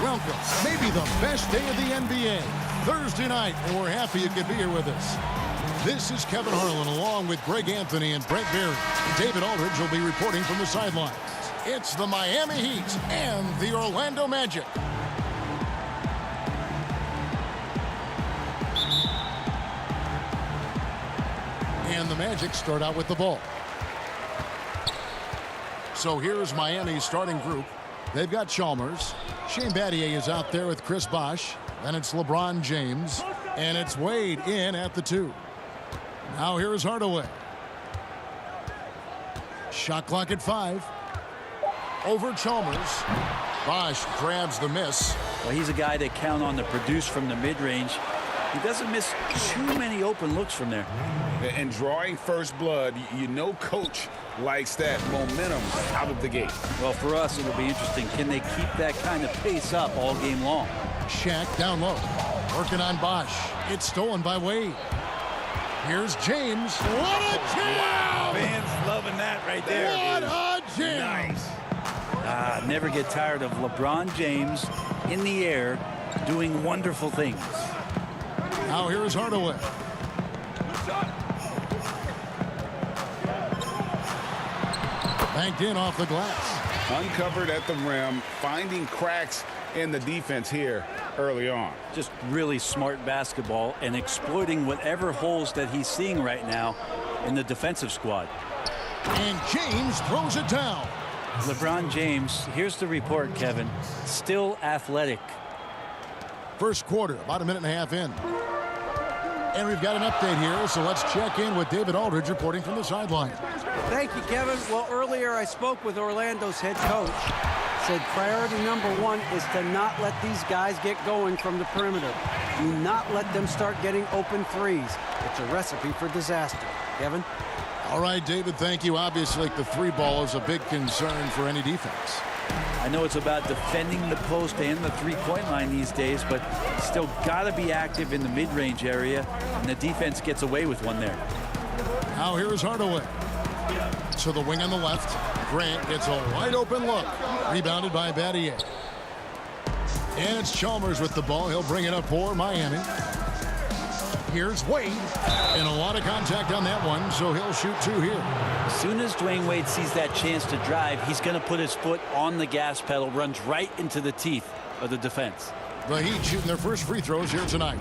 Welcome, maybe the best day of the NBA, Thursday night, and we're happy you could be here with us. This is Kevin Harlan along with Greg Anthony and Brent Barry. David Aldridge will be reporting from the sidelines. It's the Miami Heat and the Orlando Magic. And the Magic start out with the ball. So here's Miami's starting group. They've got Chalmers. Shane Battier is out there with Chris Bosh. Then it's LeBron James. And it's Wade in at the 2. Now here's Hardaway. Shot clock at 5. Over Chalmers. Bosh grabs the miss. Well, he's a guy that count on to produce from the mid-range. He doesn't miss too many open looks from there. And drawing first blood, you know coach likes that momentum out of the gate. Well, for us, it'll be interesting. Can they keep that kind of pace up all game long? Shaq down low. Working on Bosh. It's stolen by Wade. Here's James. What a jam! Wow, fans loving that right there. What a jam! Nice. Never get tired of LeBron James in the air doing wonderful things. Now here's Hardaway. Banked in off the glass. Uncovered at the rim, finding cracks in the defense here early on. Just really smart basketball and exploiting whatever holes that he's seeing right now in the defensive squad. And James throws it down. LeBron James, here's the report, Kevin, still athletic. First quarter, about a minute and a half in. And we've got an update here, so let's check in with David Aldridge reporting from the sideline. Thank you, Kevin. Well, earlier I spoke with Orlando's head coach. Said priority number 1 is to not let these guys get going from the perimeter. Do not let them start getting open threes. It's a recipe for disaster. Kevin? All right, David, thank you. Obviously, the 3-ball is a big concern for any defense. I know it's about defending the post and the three-point line these days, but still got to be active in the mid-range area, and the defense gets away with one there. Now here's Hardaway. To the wing on the left. Grant gets a wide-open look. Rebounded by Battier. And it's Chalmers with the ball. He'll bring it up for Miami. Here's Wade. And a lot of contact on that one, so he'll shoot 2 here. As soon as Dwayne Wade sees that chance to drive, he's going to put his foot on the gas pedal, runs right into the teeth of the defense. The Heat shooting their first free throws here tonight.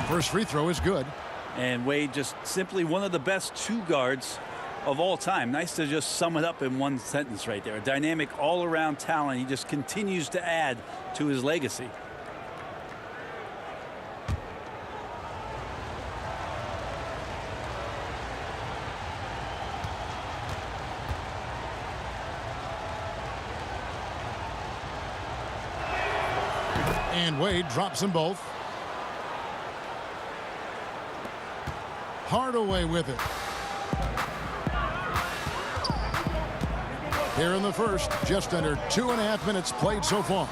First free throw is good. And Wade just simply one of the best 2 guards of all time. Nice to just sum it up in one sentence right there. A dynamic all-around talent. He just continues to add to his legacy. And Wade drops them both. Hardaway with it. Here in the first, just under 2.5 minutes played so far.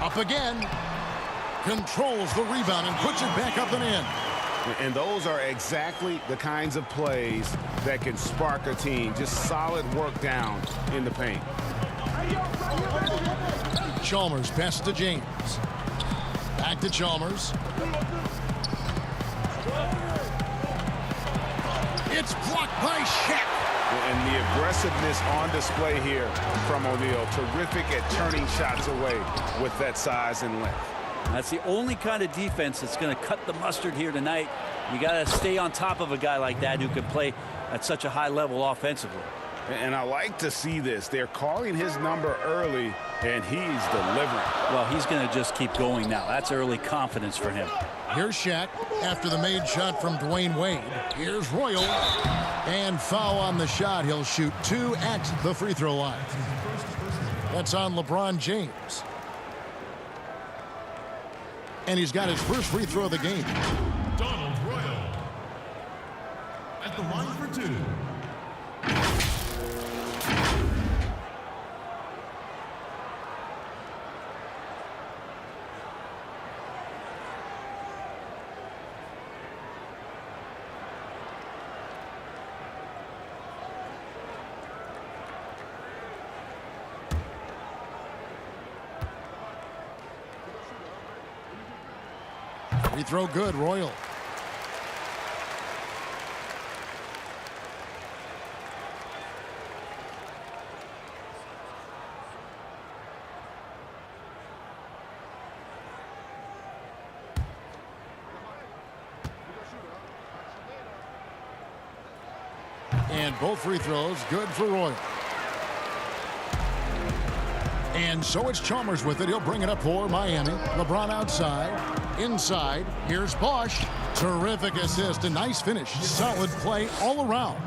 Up again. Controls the rebound and puts it back up and in. And those are exactly the kinds of plays that can spark a team. Just solid work down in the paint. Chalmers passes to James. Back to Chalmers. It's blocked by Shaq. And the aggressiveness on display here from O'Neal. Terrific at turning shots away with that size and length. That's the only kind of defense that's going to cut the mustard here tonight. You got to stay on top of a guy like that who can play at such a high level offensively. And I like to see this. They're calling his number early, and he's delivering. Well, he's going to just keep going now. That's early confidence for him. Here's Shaq after the made shot from Dwayne Wade. Here's Royal. And foul on the shot. He'll shoot 2 at the free throw line. That's on LeBron James. And he's got his first free throw of the game. Donald Royal at the line for 2. Free throw good, Royal. And both free throws good for Royal. And so it's Chalmers with it. He'll bring it up for Miami. LeBron outside. Inside. Here's Bosh. Terrific assist. A nice finish. Solid play all around.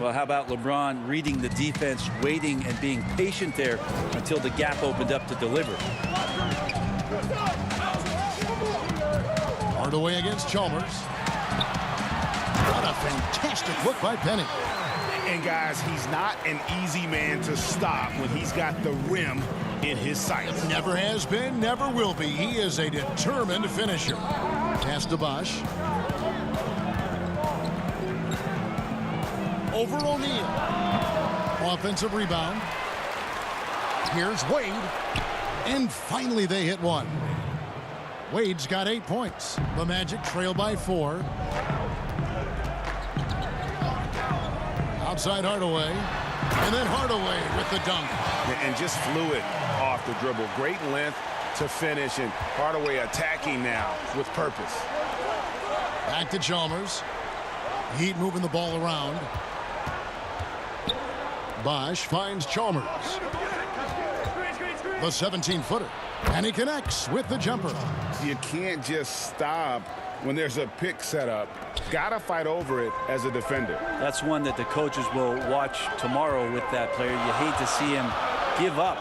Well, how about LeBron reading the defense, waiting and being patient there until the gap opened up to deliver. Hardaway against Chalmers. What a fantastic look by Penny. And guys, he's not an easy man to stop when he's got the rim in his sights. Never has been, never will be. He is a determined finisher. Pass to Bosh. Over O'Neal. Offensive rebound. Here's Wade. And finally they hit one. Wade's got 8 points. The Magic trail by 4. Outside Hardaway. And then Hardaway with the dunk. And just fluid off the dribble. Great length to finish. And Hardaway attacking now with purpose. Back to Chalmers. Heat moving the ball around. Bosh finds Chalmers. The 17-footer. And he connects with the jumper. You can't just stop when there's a pick set up. Gotta fight over it as a defender. That's one that the coaches will watch tomorrow with that player. You hate to see him give up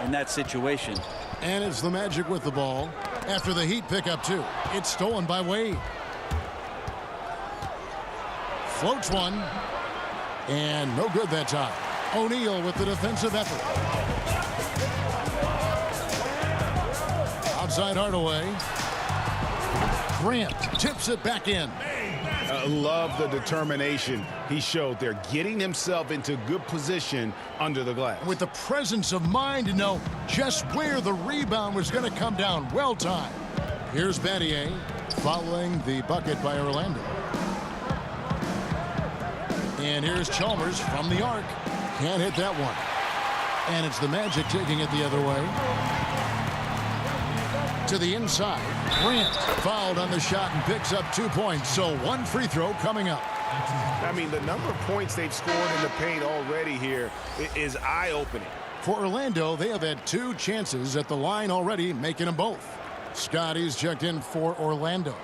in that situation. And it's the Magic with the ball after the Heat pick up 2. It's stolen by Wade. Floats one. And no good that time. O'Neal with the defensive effort. Outside Hardaway. Grant tips it back in. Love the determination he showed there, getting himself into good position under the glass. With the presence of mind to know just where the rebound was going to come down. Well timed. Here's Battier following the bucket by Orlando. And here's Chalmers from the arc. Can't hit that one. And it's the Magic taking it the other way. To the inside. Grant fouled on the shot and picks up 2 points. So 1 free throw coming up. I mean, the number of points they've scored in the paint already here is eye-opening. For Orlando, they have had 2 chances at the line already, making them both. Scotty's checked in for Orlando.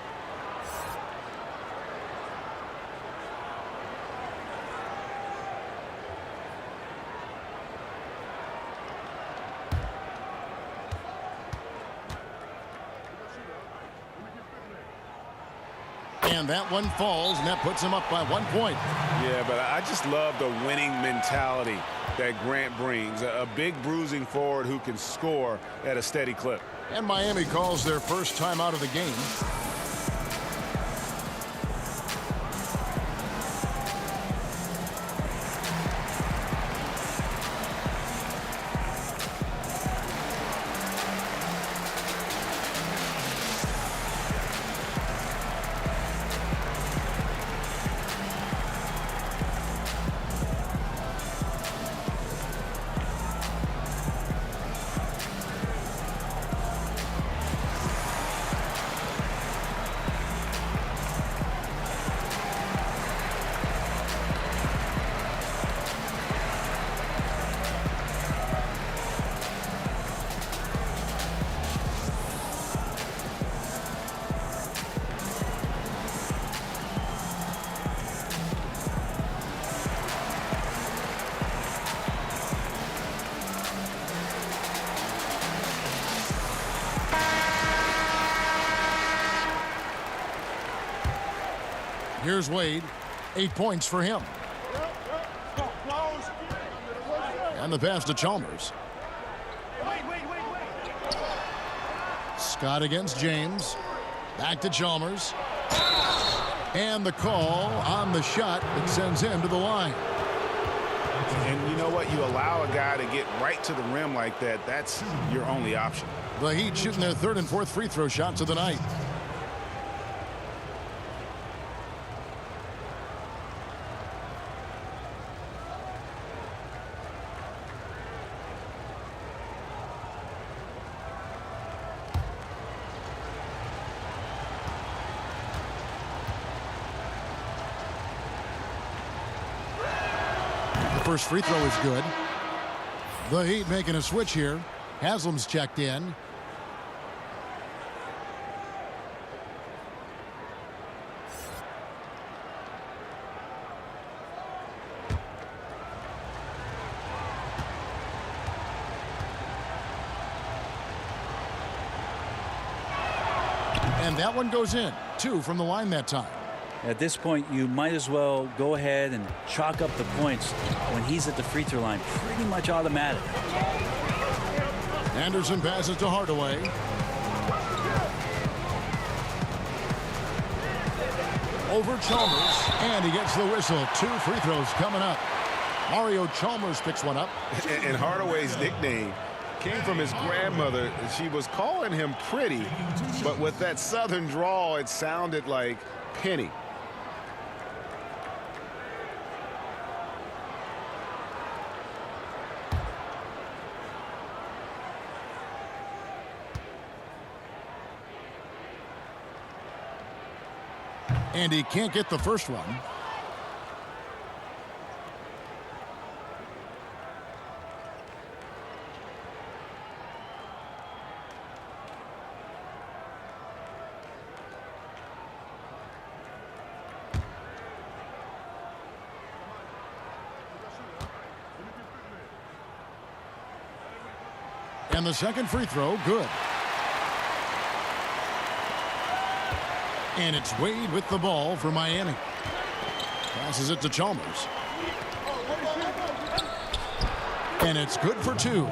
And that one falls, and that puts him up by 1 point. Yeah, but I just love the winning mentality that Grant brings. A big bruising forward who can score at a steady clip. And Miami calls their first time out of the game. Here's Wade. 8 points for him. And the pass to Chalmers. Scott against James. Back to Chalmers. And the call on the shot that sends him to the line. And you know what? You allow a guy to get right to the rim like that. That's your only option. The Heat shooting their 3rd and 4th free throw shots of the night. First free throw is good. The Heat making a switch here. Haslam's checked in. And that one goes in. 2 from the line that time. At this point, you might as well go ahead and chalk up the points when he's at the free throw line. Pretty much automatic. Anderson passes to Hardaway. Over Chalmers, and he gets the whistle. 2 free throws coming up. Mario Chalmers picks one up. And Hardaway's nickname came from his grandmother. She was calling him Pretty, but with that southern drawl, it sounded like Penny. And he can't get the first one. And the second free throw, good. And it's Wade with the ball for Miami. Passes it to Chalmers. And it's good for 2.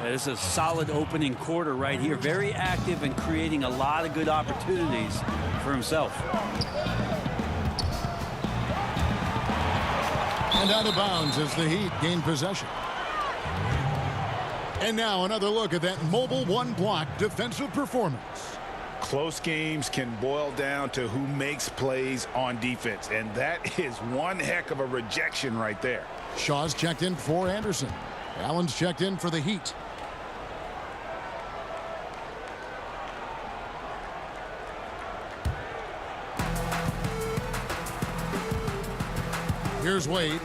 It's a solid opening quarter right here. Very active and creating a lot of good opportunities for himself. And out of bounds as the Heat gain possession. And now another look at that mobile one-block defensive performance. Close games can boil down to who makes plays on defense, and that is one heck of a rejection right there. Shaw's checked in for Anderson. Allen's checked in for the Heat. Here's Wade.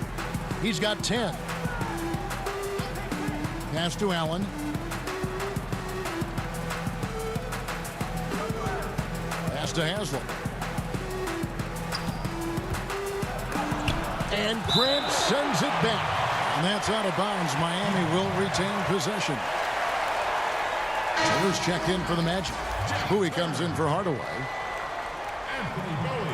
He's got 10. Pass to Allen. Pass to Haslam. And Grant sends it back. And that's out of bounds. Miami will retain possession. Taylor's checked in for the Magic. Bowie comes in for Hardaway. Anthony Bowie.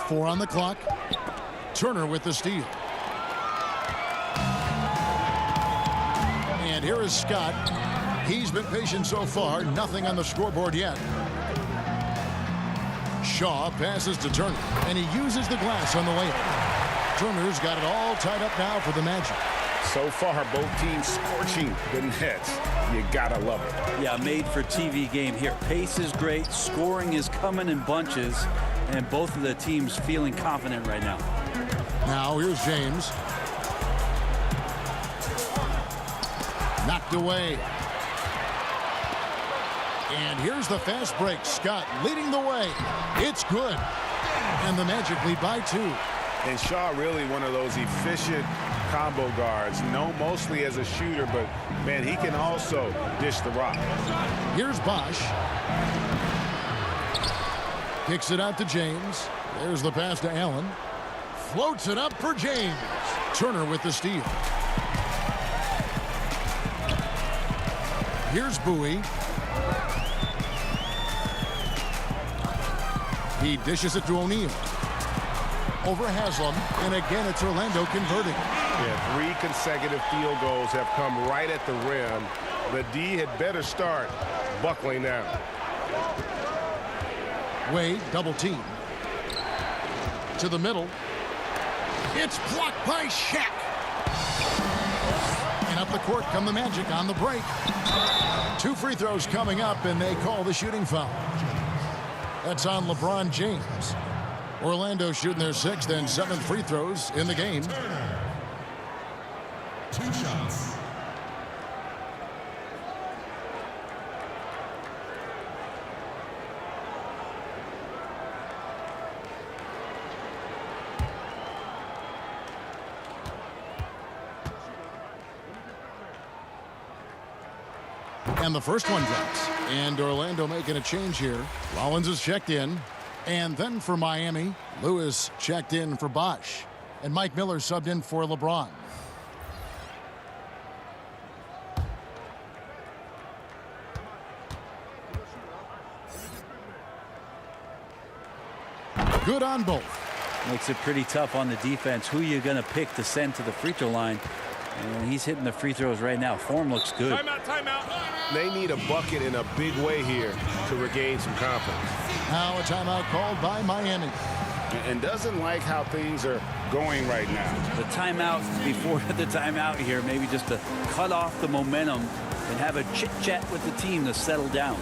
Four on the clock. Turner with the steal. And here is Scott. He's been patient so far. Nothing on the scoreboard yet. Shaw passes to Turner, and he uses the glass on the layup. Turner's got it all tied up now for the Magic. So far, both teams scorching the nets. You gotta love it. Yeah, made for TV game here. Pace is great. Scoring is coming in bunches. And both of the teams feeling confident right now. Now here's James. Knocked away. And here's the fast break. Scott leading the way. It's good. And the Magic lead by 2. And Shaw really one of those efficient combo guards, known mostly as a shooter, but man, he can also dish the rock. Here's Bosch. Kicks it out to James. There's the pass to Allen. floats it up for James. Turner with the steal. Here's Bowie. He dishes it to O'Neal. Over Haslam, and again it's Orlando converting. Yeah, 3 consecutive field goals have come right at the rim. The D had better start buckling down. Wade double team. To the middle. It's blocked by Shaq. And up the court come the Magic on the break. 2 free throws coming up, and they call the shooting foul. That's on LeBron James. Orlando shooting their 6th and 7th free throws in the game. 2 shots. And the first one drops. And Orlando making a change here. Rollins is checked in. And then for Miami, Lewis checked in for Bosch. And Mike Miller subbed in for LeBron. Good on both. Makes it pretty tough on the defense. Who you going to pick to send to the free throw line? And he's hitting the free throws right now. Form looks good. Timeout. They need a bucket in a big way here to regain some confidence. Now a timeout called by Miami. And doesn't like how things are going right now. The timeout before the timeout here, maybe just to cut off the momentum and have a chit-chat with the team to settle down.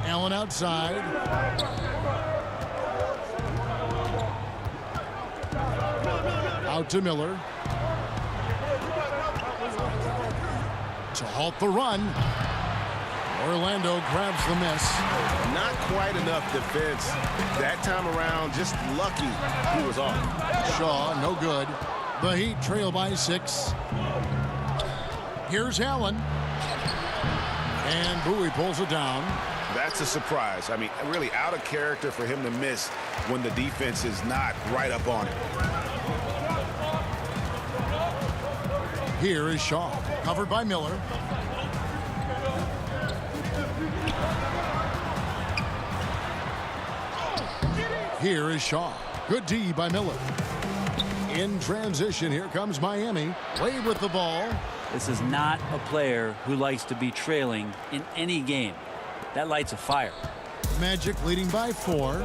Allen outside. Out to Miller. To halt the run. Orlando grabs the miss. Not quite enough defense that time around. Just lucky he was off. Shaw, no good. The Heat trail by 6. Here's Allen. And Bowie pulls it down. That's a surprise. I mean, really out of character for him to miss when the defense is not right up on him. Here is Shaw, covered by Miller. Here is Shaw. Good D by Miller. In transition, here comes Miami. Wade with the ball. This is not a player who likes to be trailing in any game. That lights a fire. Magic leading by 4.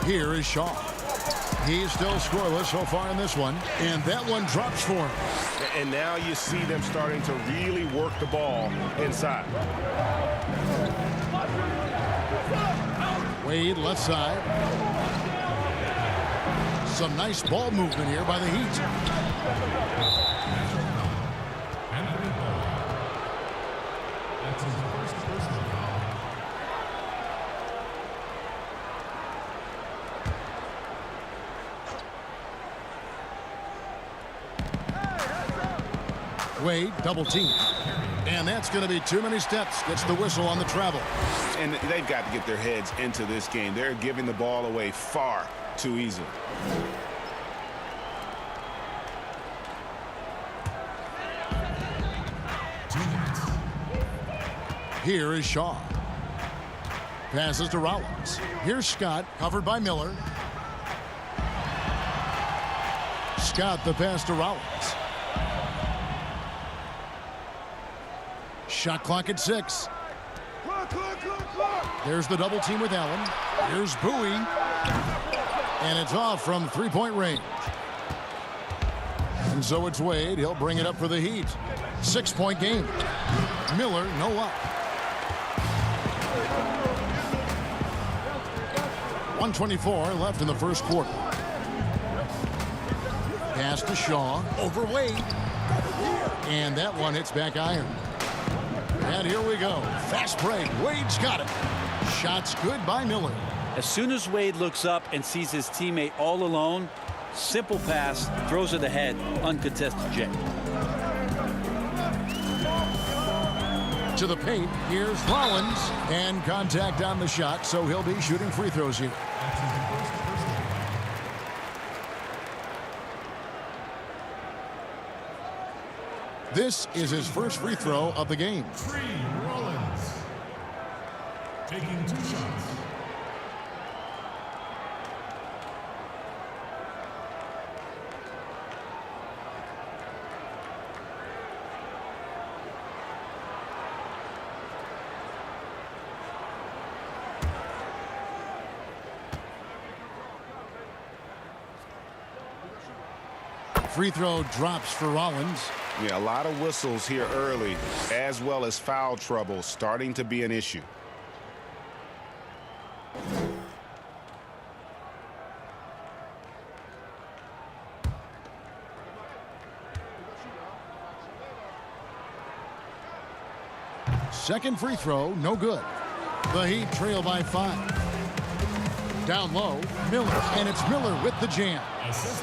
Here is Shaw. He's still scoreless so far in this one. And that one drops for him. And now you see them starting to really work the ball inside. Wade left side. Some nice ball movement here by the Heat. Anthony Ball. That's his first personal foul. Wade double team. And that's going to be too many steps. Gets the whistle on the travel. And they've got to get their heads into this game. They're giving the ball away far too easily. Here is Shaw. passes to Rollins. Here's Scott, covered by Miller. Scott, the pass to Rollins. Shot clock at 6. There's the double team with Allen. Here's Bowie. And it's off from three-point range. And so it's Wade. He'll bring it up for the Heat. 6-point game. Miller, no up. 1:24 left in the first quarter. Pass to Shaw. Over Wade. And that one hits back iron. And here we go. Fast break. Wade's got it. Shots good by Miller. As soon as Wade looks up and sees his teammate all alone, simple pass, throws it ahead, uncontested J. To the paint, here's Rollins. And contact on the shot, so he'll be shooting free throws here. This is his first free throw of the game. Tree Rollins. Taking 2 shots. Free throw drops for Rollins. Yeah, a lot of whistles here early, as well as foul trouble starting to be an issue. Second free throw, no good. The Heat trail by 5. Down low, Miller, and it's Miller with the jam.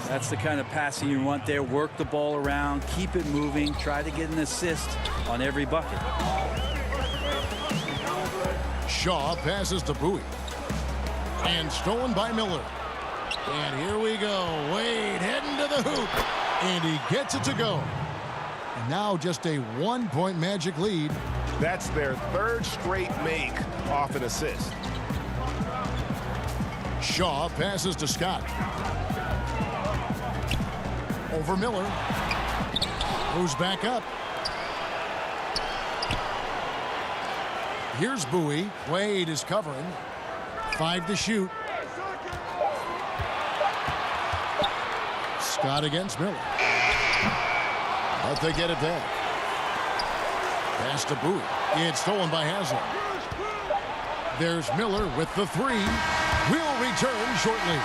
That's the kind of passing you want there. Work the ball around, keep it moving, try to get an assist on every bucket. Shaw passes to Bowie. And stolen by Miller. And here we go. Wade heading to the hoop. And he gets it to go. And now just a 1-point Magic lead. That's their 3rd straight make off an assist. Shaw passes to Scott. Over Miller. Who's back up. Here's Bowie. Wade is covering. 5 to shoot. Scott against Miller. But they get it back. Pass to Bowie. It's stolen by Haslam. There's Miller with the 3. We'll return shortly.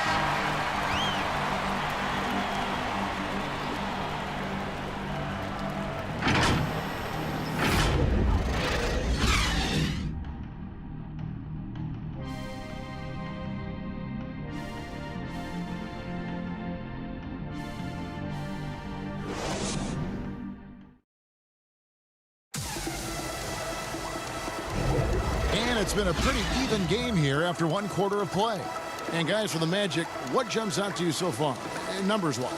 It's been a pretty even game here after 1 quarter of play. And guys, for the Magic, what jumps out to you so far, numbers-wise?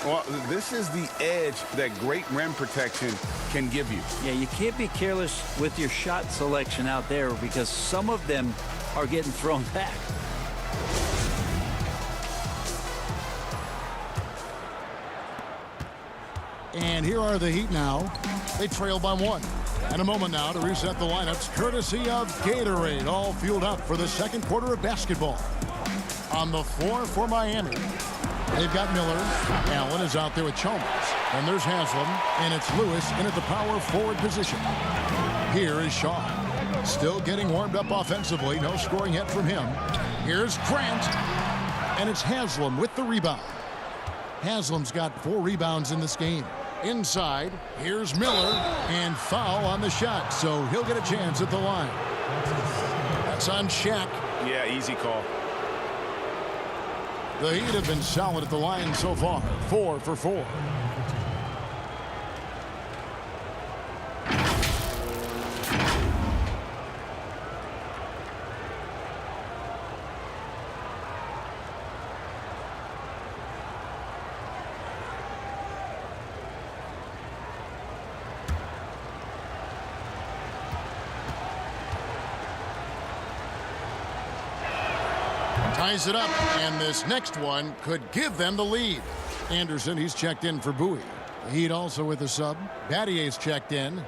Well, this is the edge that great rim protection can give you. Yeah, you can't be careless with your shot selection out there because some of them are getting thrown back. And here are the Heat now. They trail by 1. And a moment now to reset the lineups, courtesy of Gatorade, all fueled up for the second quarter of basketball. On the floor for Miami, they've got Miller. Allen is out there with Chalmers. Then there's Haslam, and it's Lewis in at the power forward position. Here is Shaw. Still getting warmed up offensively. No scoring yet from him. Here's Grant, and it's Haslam with the rebound. Haslam's got 4 rebounds in this game. Inside, here's Miller, and foul on the shot, so he'll get a chance at the line. That's on Shaq. Yeah, easy call. The Heat have been solid at the line so far, 4 for 4. ties it up, and this next one could give them the lead. Anderson, he's checked in for Bowie. The Heat also with a sub. Battier's checked in.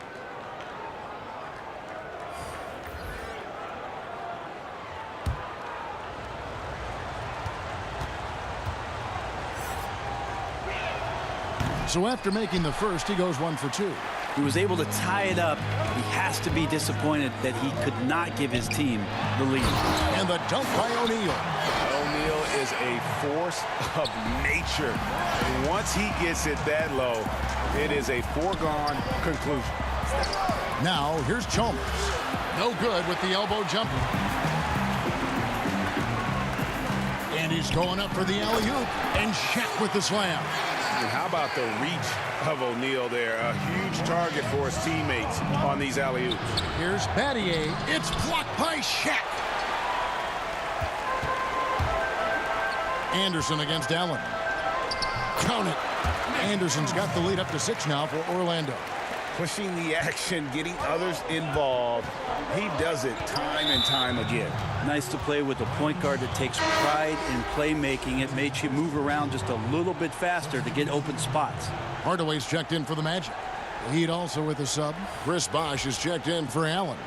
So after making the first, he goes 1 for 2. He was able to tie it up. He has to be disappointed that he could not give his team the lead. And the dunk by O'Neal. O'Neal is a force of nature. And once he gets it that low, it is a foregone conclusion. Now, here's Chalmers. No good with the elbow jumper. And he's going up for the alley-oop. And Shaq with the slam. And how about the reach of O'Neal there? A huge target for his teammates on these alley-oops. Here's Battier. It's blocked by Shaq. Anderson against Allen. Count it. Anderson's got the lead up to 6 now for Orlando. Pushing the action, getting others involved. He does it time and time again. Nice to play with a point guard that takes pride in playmaking. It makes you move around just a little bit faster to get open spots. Hardaway's checked in for the Magic. The Heat also with a sub. Chris Bosh is checked in for Allen.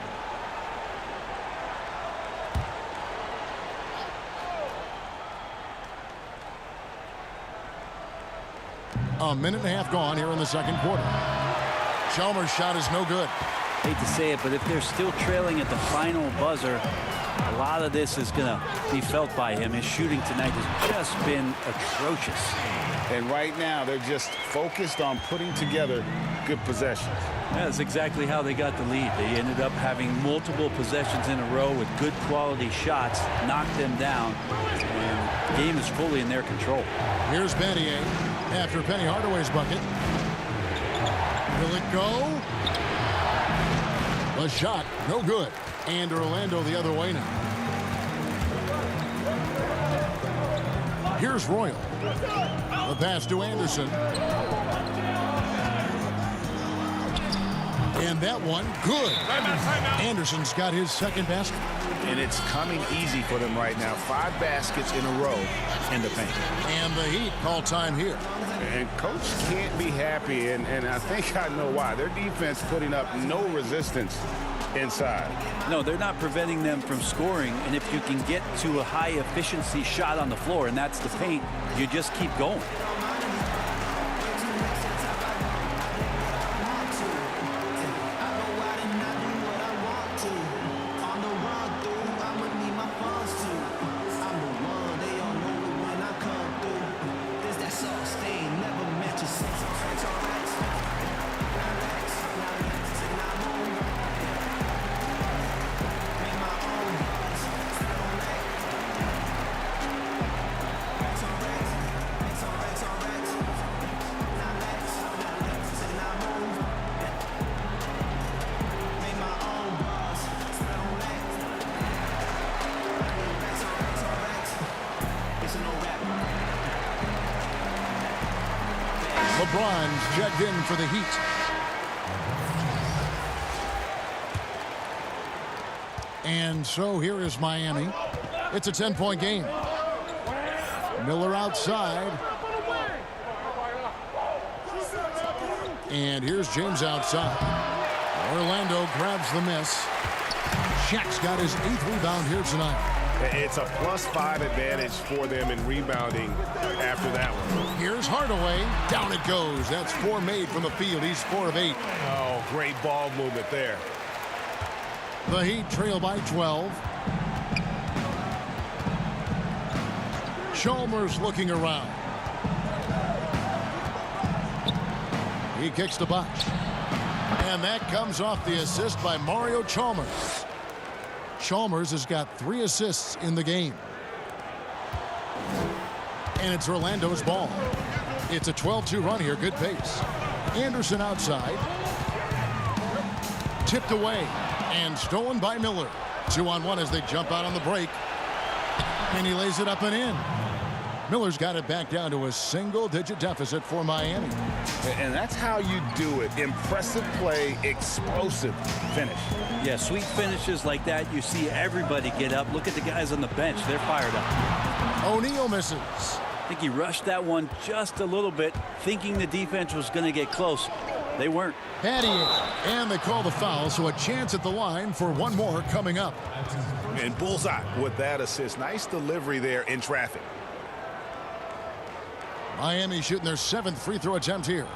A minute and a half gone here in the second quarter. Chalmers' shot is no good. Hate to say it, but if they're still trailing at the final buzzer, a lot of this is going to be felt by him. His shooting tonight has just been atrocious. And right now, they're just focused on putting together good possessions. That's exactly how they got the lead. They ended up having multiple possessions in a row with good quality shots, knocked them down, and the game is fully in their control. Here's Battier after Penny Hardaway's bucket. Will it go? The shot, no good. And Orlando the other way now. Here's Royal. The pass to Anderson. And that one, good. Anderson's got his second basket. And it's coming easy for them right now. 5 baskets in a row in the paint. And the Heat call time here. And coach can't be happy, and I think I know why. Their defense putting up no resistance inside. No, they're not preventing them from scoring, and if you can get to a high efficiency shot on the floor, and that's the paint, you just keep going. LeBron's checked in for the Heat. And so here is Miami. It's a 10-point game. Miller outside. And here's James outside. Orlando grabs the miss. Shaq's got his 8th rebound here tonight. It's a +5 advantage for them in rebounding after that one. Here's Hardaway. Down it goes. That's 4 made from the field. He's 4 of 8. Oh, great ball movement there. The Heat trail by 12. Chalmers looking around. He kicks to Bosh. And that comes off the assist by Mario Chalmers. Chalmers has got 3 assists in the game. And it's Orlando's ball. It's a 12-2 run here. Good pace. Anderson outside. Tipped away. And stolen by Miller. 2-on-1 as they jump out on the break. And he lays it up and in. Miller's got it back down to a single-digit deficit for Miami. And that's how you do it. Impressive play, explosive finish. Yeah, sweet finishes like that, you see everybody get up. Look at the guys on the bench. They're fired up. O'Neal misses. I think he rushed that one just a little bit, thinking the defense was going to get close. They weren't. Battier. And they call the foul, so a chance at the line for one more coming up. And bullseye with that assist. Nice delivery there in traffic. Miami shooting their 7th free throw attempt here.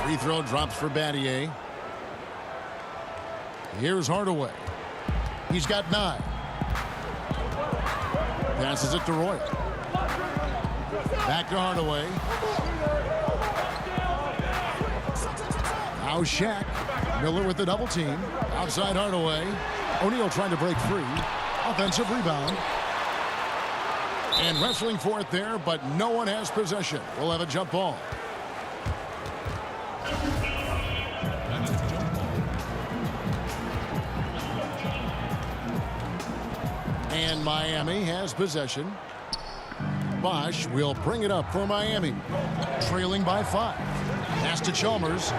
Free throw drops for Battier. Here's Hardaway. He's got 9. Passes it to Roy. Back to Hardaway. Now Shaq. Miller with the double team. Outside Hardaway. O'Neal trying to break free. Offensive rebound. And wrestling for it there, but no one has possession. We'll have a jump ball. And Miami has possession. Bosch will bring it up for Miami. Trailing by 5. Pass to Chalmers.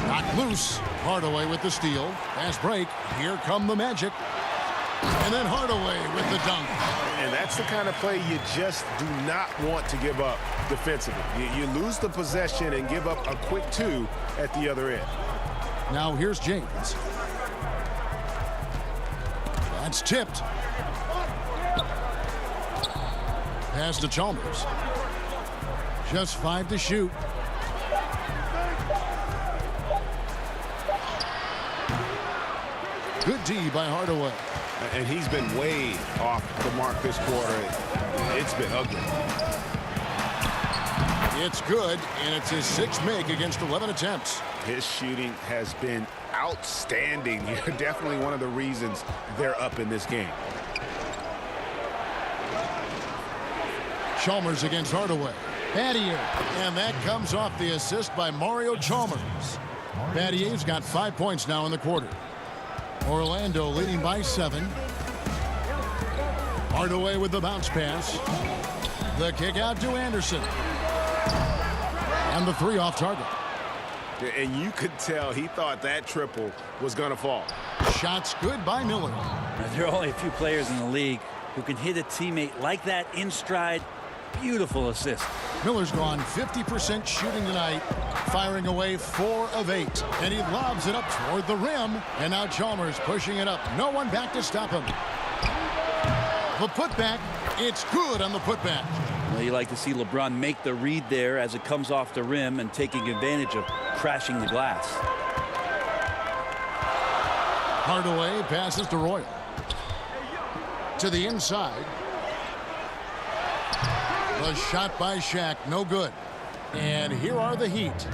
Knocked loose. Hardaway with the steal. Fast break. Here come the Magic. And then Hardaway with the dunk. And that's the kind of play you just do not want to give up defensively. You lose the possession and give up a quick 2 at the other end. Now here's James. That's tipped. Pass to Chalmers. Just 5 to shoot. Good D by Hardaway. And he's been way off the mark this quarter. It's been ugly. It's good, and it's his 6th make against 11 attempts. His shooting has been outstanding. Definitely one of the reasons they're up in this game. Chalmers against Hardaway. Battier. And that comes off the assist by Mario Chalmers. Battier's got 5 points now in the quarter. Orlando leading by 7. Hardaway with the bounce pass. The kick out to Anderson. And the 3 off target. And you could tell he thought that triple was going to fall. Shots good by Miller. There are only a few players in the league who can hit a teammate like that in stride. Beautiful assist. Miller's gone 50% shooting tonight, firing away 4 of 8. And he lobs it up toward the rim. And now Chalmers pushing it up. No one back to stop him. The putback, it's good on the putback. Well, you like to see LeBron make the read there as it comes off the rim and taking advantage of crashing the glass. Hardaway passes to Royal. To the inside. The shot by Shaq, no good. And here are the Heat.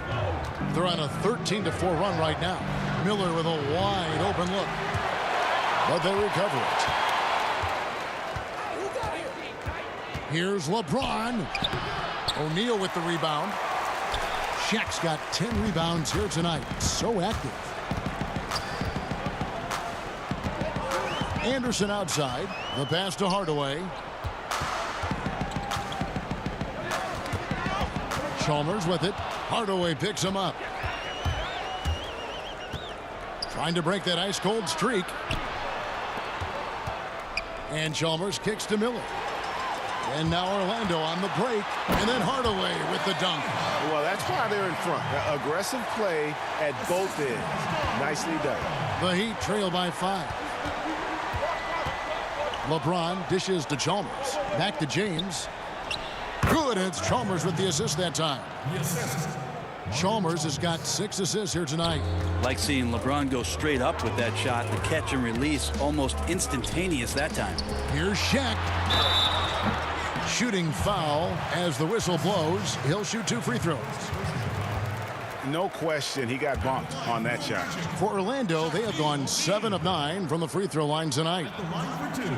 They're on a 13-4 run right now. Miller with a wide open look. But they recover it. Here's LeBron. O'Neal with the rebound. Shaq's got 10 rebounds here tonight. So active. Anderson outside. The pass to Hardaway. Chalmers with it. Hardaway picks him up. Trying to break that ice-cold streak. And Chalmers kicks to Miller. And now Orlando on the break. And then Hardaway with the dunk. Well, that's why they're in front. Aggressive play at both ends. Nicely done. The Heat trail by 5. LeBron dishes to Chalmers. Back to James. Good. It's Chalmers with the assist that time. Chalmers has got 6 assists here tonight. Like seeing LeBron go straight up with that shot. The catch and release almost instantaneous that time. Here's Shaq. Shooting foul as the whistle blows. He'll shoot 2 free throws. No question, he got bumped on that shot. For Orlando, they have gone 7 of 9 from the free throw line tonight. At the line for 2.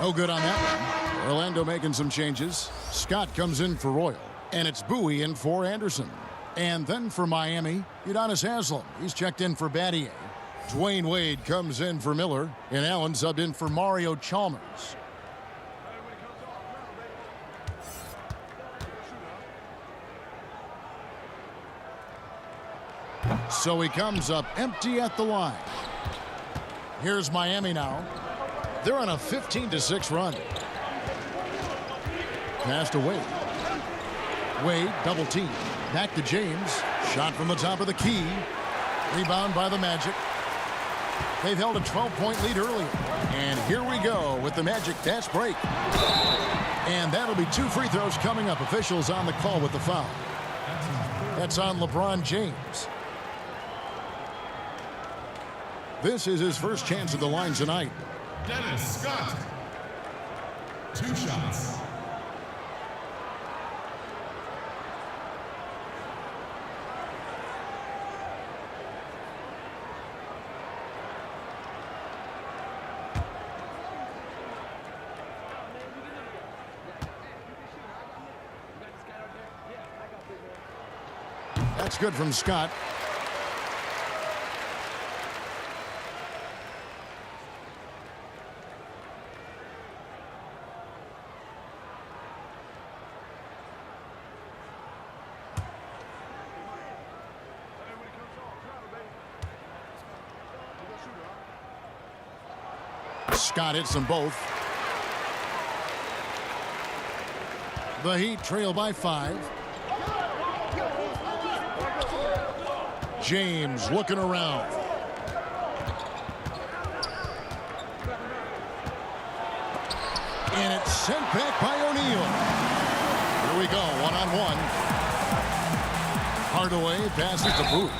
No good on that one. Orlando making some changes. Scott comes in for Royal, and it's Bowie in for Anderson. And then for Miami, Udonis Haslem. He's checked in for Battier. Dwayne Wade comes in for Miller, and Allen subbed in for Mario Chalmers. So he comes up empty at the line. Here's Miami now. They're on a 15-6 run. Pass to Wade. Wade, double team. Back to James. Shot from the top of the key. Rebound by the Magic. They've held a 12-point lead earlier. And here we go with the Magic fast break. And that'll be 2 free throws coming up. Officials on the call with the foul. That's on LeBron James. This is his first chance at the line tonight. Dennis Scott. 2 shots. That's good from Scott. Scott hits them both. The Heat trail by 5. James looking around. And it's sent back by O'Neal. Here we go, one-on-one. Hardaway passes to Booth.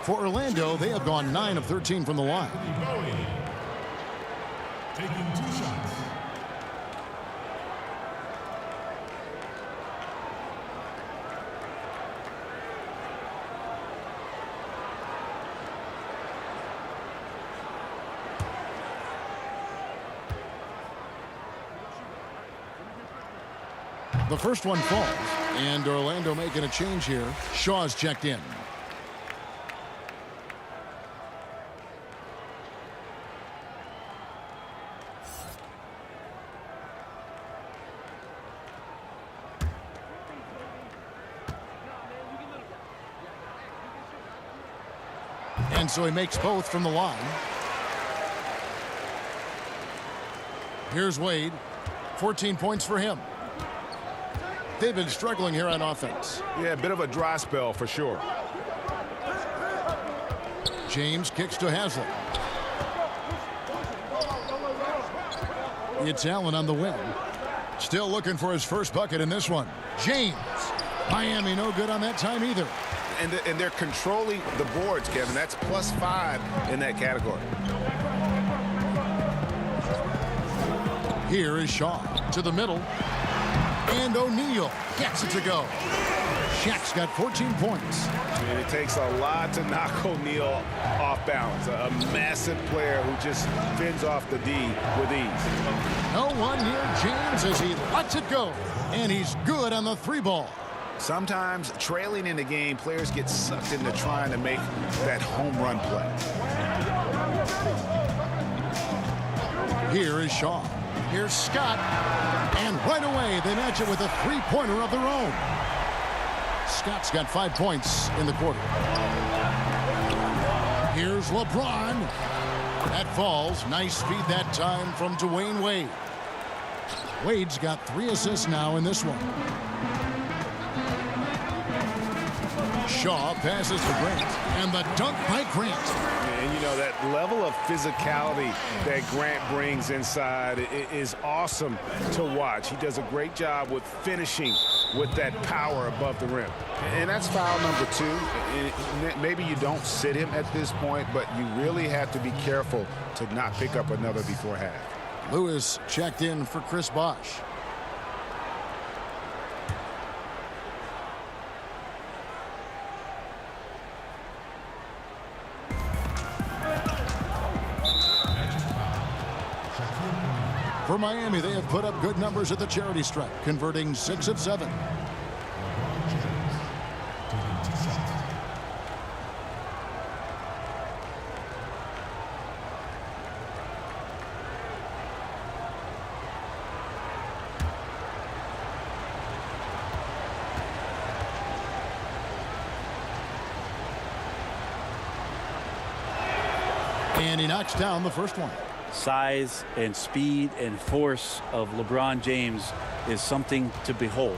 For Orlando, they have gone 9 of 13 from the line. Bowie. Taking 2 shots. The first one falls, and Orlando making a change here. Shaw's checked in. And so he makes both from the line. Here's Wade. 14 points for him. They've been struggling here on offense. Yeah, a bit of a dry spell for sure. James kicks to Haslem. It's Allen on the wing. Still looking for his first bucket in this one. James. Miami no good on that time either. And they're controlling the boards, Kevin. That's +5 in that category. Here is Shaw to the middle. And O'Neal gets it to go. Shaq's got 14 points. And it takes a lot to knock O'Neal off balance. A massive player who just fends off the D with ease. No one near James as he lets it go. And he's good on the 3-ball. Sometimes trailing in the game, players get sucked into trying to make that home run play. Here is Shaw. Here's Scott. And right away, they match it with a 3-pointer of their own. Scott's got 5 points in the quarter. Here's LeBron. That falls. Nice feed that time from Dwayne Wade. Wade's got 3 assists now in this one. Shaw passes to Grant, and the dunk by Grant. And you know, that level of physicality that Grant brings inside is awesome to watch. He does a great job with finishing with that power above the rim. And that's foul number 2. And maybe you don't sit him at this point, but you really have to be careful to not pick up another before half. Lewis checked in for Chris Bosh. For Miami, they have put up good numbers at the charity stripe, converting 6 of 7. And he knocks down the first one. Size and speed and force of LeBron James is something to behold.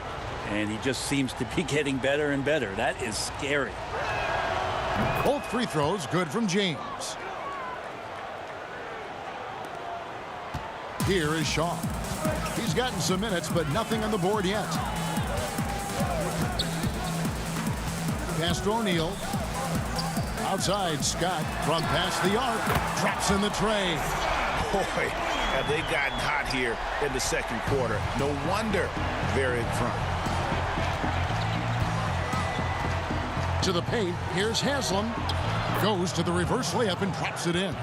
And he just seems to be getting better and better. That is scary. Both free throws good from James. Here is Shaw. He's gotten some minutes, but nothing on the board yet. Pass to O'Neal. Outside, Scott from past the arc. Drops in the tray. Boy, have they gotten hot here in the second quarter. No wonder they're in front. To the paint, here's Haslam. Goes to the reverse layup and drops it in.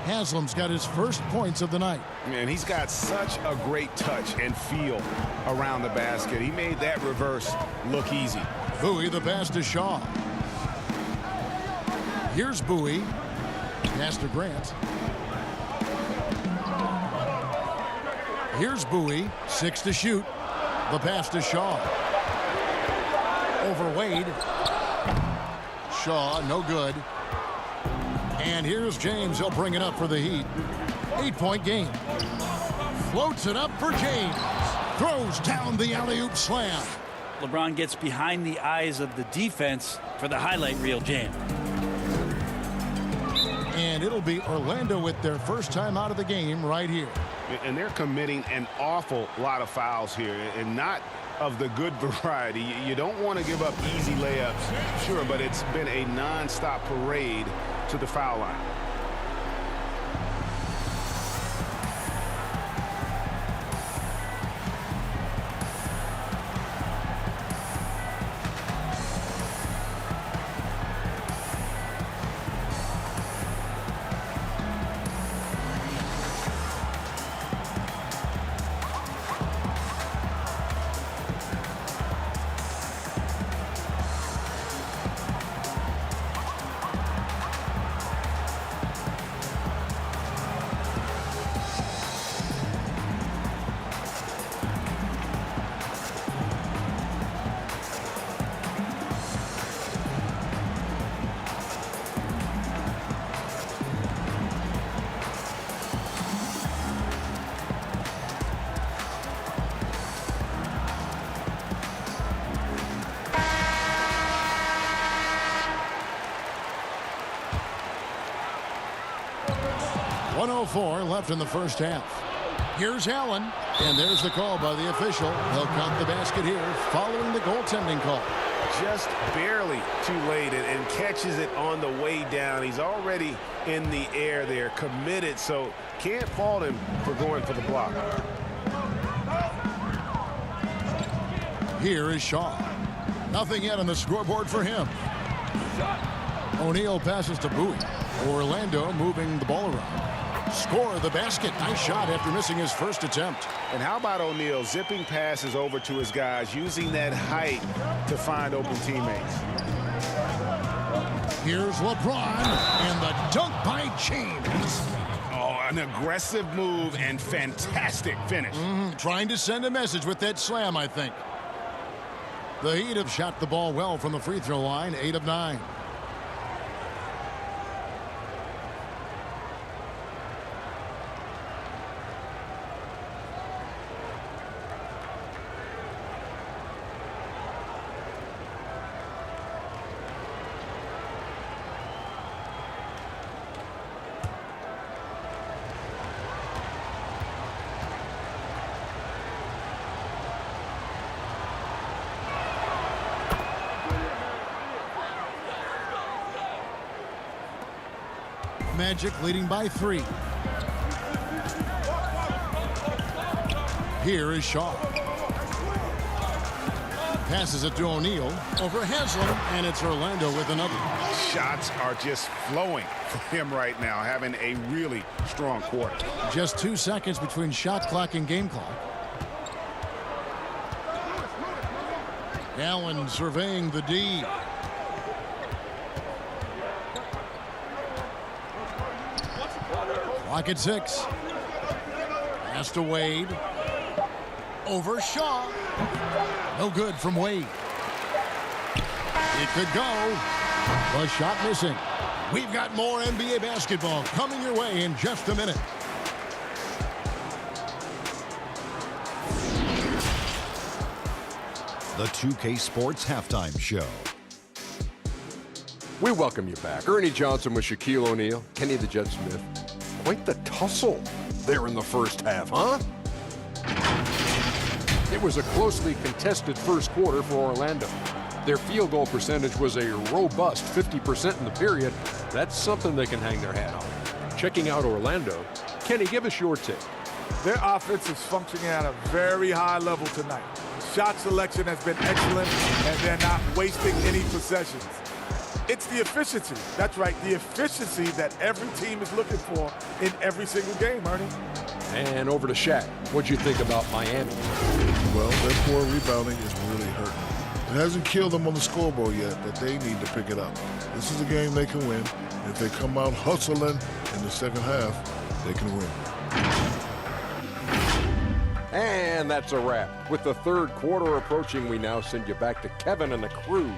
Haslam's got his first points of the night. And he's got such a great touch and feel around the basket. He made that reverse look easy. Bowie the pass to Shaw. Here's Bowie. Pass to Grant. Here's Bowie. 6 to shoot. The pass to Shaw. Over Wade. Shaw, no good. And here's James. He'll bring it up for the Heat. 8-point game. Floats it up for James. Throws down the alley-oop slam. LeBron gets behind the eyes of the defense for the highlight reel jam. And it'll be Orlando with their first time out of the game right here. And they're committing an awful lot of fouls here, and not of the good variety. You don't want to give up easy layups, sure, but it's been a non-stop parade to the foul line. .104 left in the first half. Here's Allen, and there's the call by the official. They'll count the basket here following the goaltending call. Just barely too late and catches it on the way down. He's already in the air there, committed, so can't fault him for going for the block. Here is Shaw. Nothing yet on the scoreboard for him. O'Neal passes to Bowie. Orlando moving the ball around. Score the basket. Nice shot after missing his first attempt. And how about O'Neal zipping passes over to his guys, using that height to find open teammates. Here's LeBron, and the dunk by James. Oh, an aggressive move and fantastic finish. Trying to send a message with that slam, I think. The Heat have shot the ball well from the free throw line, 8 of 9. Magic leading by 3. Here is Shaw. Passes it to O'Neal. Over Haslam, and it's Orlando with another. Shots are just flowing for him right now, having a really strong quarter. Just 2 seconds between shot clock and game clock. Allen surveying the D. Clock at 6. Pass to Wade. Over Shaw. No good from Wade. It could go. The shot missing. We've got more NBA basketball coming your way in just a minute. The 2K Sports Halftime Show. We welcome you back. Ernie Johnson with Shaquille O'Neal, Kenny the Jet Smith. Quite the tussle there in the first half, huh? It was a closely contested first quarter for Orlando. Their field goal percentage was a robust 50% in the period. That's something they can hang their hat on. Checking out Orlando, Kenny, give us your take. Their offense is functioning at a very high level tonight. Shot selection has been excellent, and they're not wasting any possessions. It's the efficiency. That's right, the efficiency that every team is looking for in every single game, Ernie. And over to Shaq. What'd you think about Miami? Well, their poor rebounding is really hurting. It hasn't killed them on the scoreboard yet, but they need to pick it up. This is a game they can win. If they come out hustling in the second half, they can win. And that's a wrap. With the third quarter approaching, we now send you back to Kevin and the crew.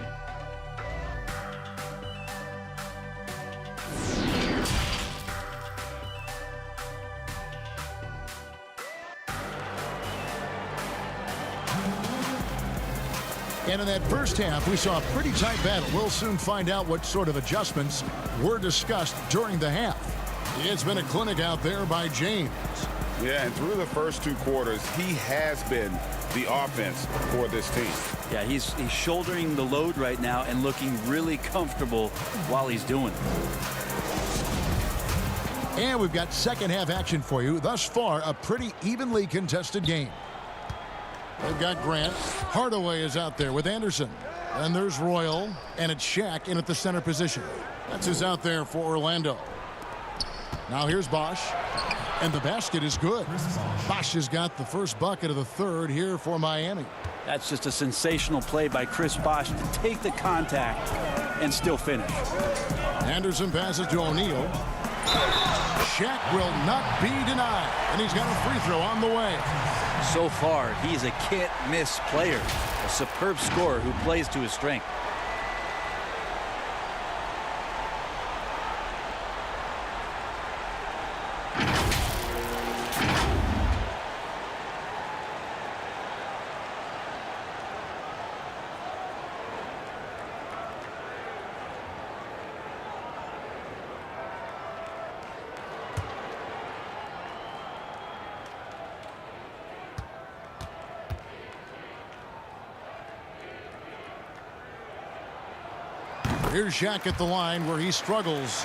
And in that first half, we saw a pretty tight battle. We'll soon find out what sort of adjustments were discussed during the half. It's been a clinic out there by James. Yeah, and through the first 2 quarters, he has been the offense for this team. Yeah, he's shouldering the load right now and looking really comfortable while he's doing it. And we've got second half action for you. Thus far, a pretty evenly contested game. They've got Grant. Hardaway is out there with Anderson. And there's Royal, and it's Shaq in at the center position. That's who's out there for Orlando. Now here's Bosch, and the basket is good. Bosch has got the first bucket of the third here for Miami. That's just a sensational play by Chris Bosh to take the contact and still finish. Anderson passes to O'Neal. Shaq will not be denied, and he's got a free throw on the way. So far, he's a can't-miss player, a superb scorer who plays to his strength. Here's Shaq at the line where he struggles.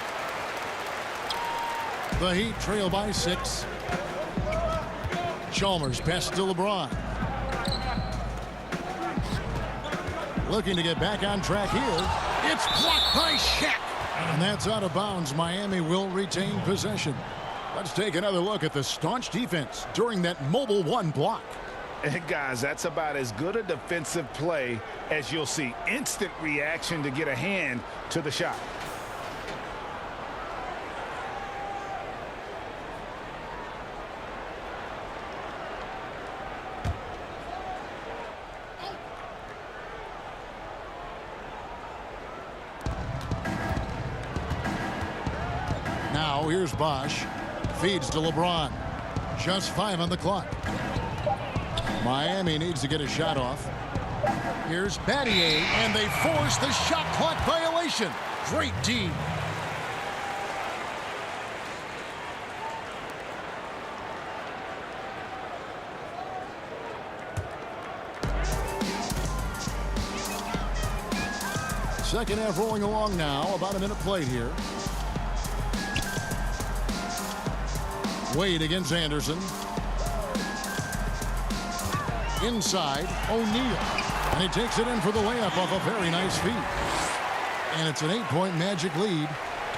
The Heat trail by 6. Chalmers passes to LeBron. Looking to get back on track here. It's blocked by Shaq. And that's out of bounds. Miami will retain possession. Let's take another look at the staunch defense during that mobile 1 block. And guys, that's about as good a defensive play as you'll see. Instant reaction to get a hand to the shot. Now here's Bosch. Feeds to LeBron. Just 5 on the clock. Miami needs to get a shot off. Here's Battier, and they force the shot clock violation. Great D. Second half rolling along now. About a minute played here. Wade against Anderson. Inside, O'Neal. And he takes it in for the layup off a very nice feed. And it's an 8-point Magic lead.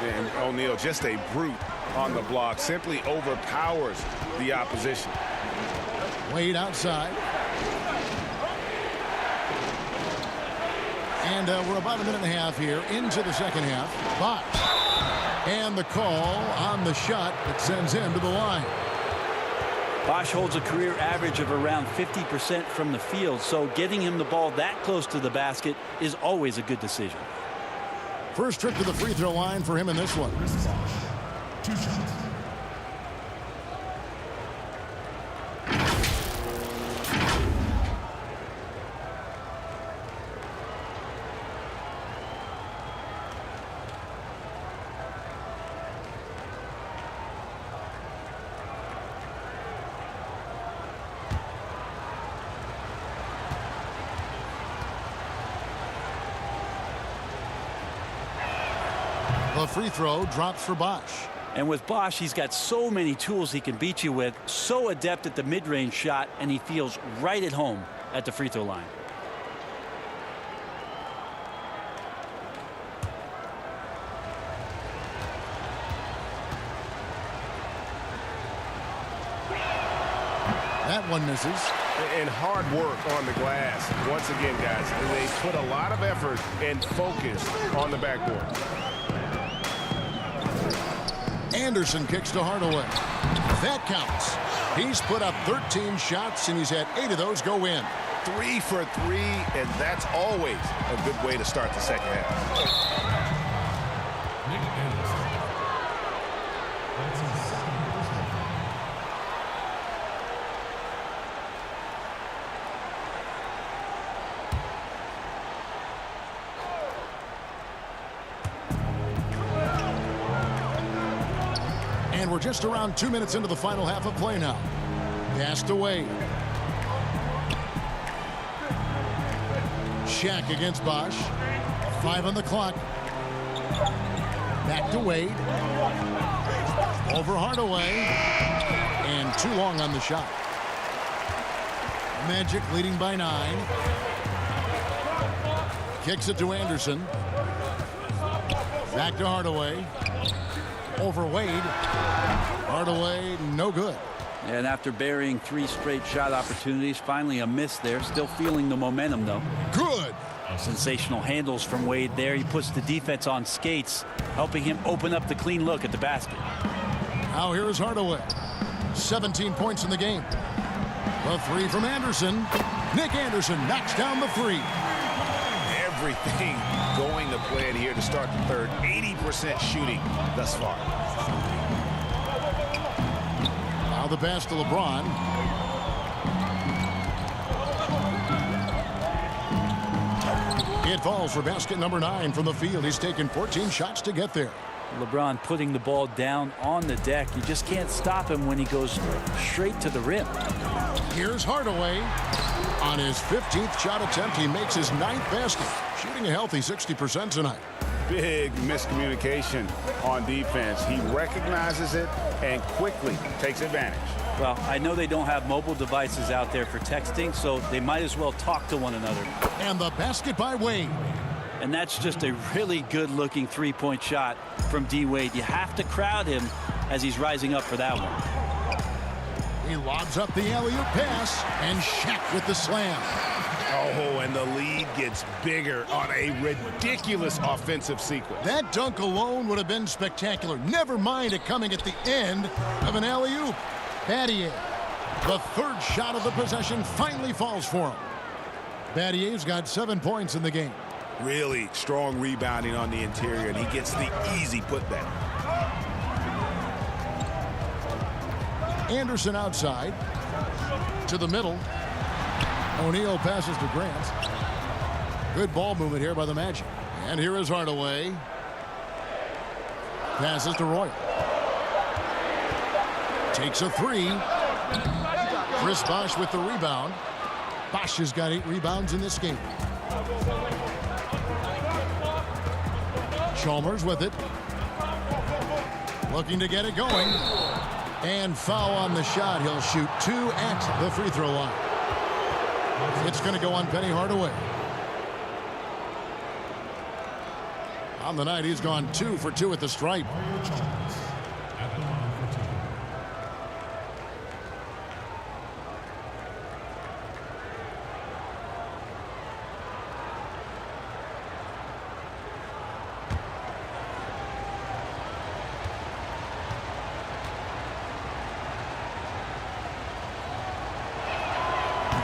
And O'Neal, just a brute on the block, simply overpowers the opposition. Wade outside. And we're about a minute and a half here into the second half. Bosh. And the call on the shot that sends him to the line. Bosh holds a career average of around 50% from the field, so getting him the ball that close to the basket is always a good decision. First trip to the free throw line for him in this one. 2 shots. The free throw drops for Bosh. And with Bosh, he's got so many tools he can beat you with, so adept at the mid-range shot, and he feels right at home at the free throw line. That one misses. And hard work on the glass. Once again, guys, they put a lot of effort and focus on the backboard. Anderson kicks to Hardaway. That counts. He's put up 13 shots, and he's had 8 of those go in. 3 for 3, and that's always a good way to start the second half. Nick Anderson. That's his second personal foul. And we're just around 2 minutes into the final half of play now. Passed away. Shaq against Bosh. 5 on the clock. Back to Wade. Over Hardaway. And too long on the shot. Magic leading by 9. Kicks it to Anderson. Back to Hardaway. Over Wade. Hardaway, no good. And after burying 3 straight shot opportunities, finally a miss there. Still feeling the momentum, though. Good. Sensational handles from Wade there. He puts the defense on skates, helping him open up the clean look at the basket. Now here is Hardaway. 17 points in the game. The 3 from Anderson. Nick Anderson knocks down the 3. Everything going to plan here to start the third. 80% shooting thus far. Now the pass to LeBron. It falls for basket number 9 from the field. He's taken 14 shots to get there. LeBron putting the ball down on the deck. You just can't stop him when he goes straight to the rim. Here's Hardaway. On his 15th shot attempt, he makes his 9th basket, shooting a healthy 60% tonight. Big miscommunication on defense. He recognizes it and quickly takes advantage. Well, I know they don't have mobile devices out there for texting, so they might as well talk to one another. And the basket by Wade. And that's just a really good-looking three-point shot from D. Wade. You have to crowd him as he's rising up for that one. He lobs up the alley-oop pass, and Shaq with the slam. Oh, and the lead gets bigger on a ridiculous offensive sequence. That dunk alone would have been spectacular. Never mind it coming at the end of an alley-oop. Battier, the 3rd shot of the possession, finally falls for him. Battier's got 7 points in the game. Really strong rebounding on the interior, and he gets the easy putback. Anderson outside to the middle. O'Neal passes to Grant. Good ball movement here by the Magic. And here is Hardaway. Passes to Royal. Takes a 3. Chris Bosh with the rebound. Bosh has got 8 rebounds in this game. Chalmers with it. Looking to get it going. And foul on the shot. He'll shoot 2 at the free throw line. It's going to go on Penny Hardaway. On the night, he's gone 2 for 2 at the stripe. At the line for 2.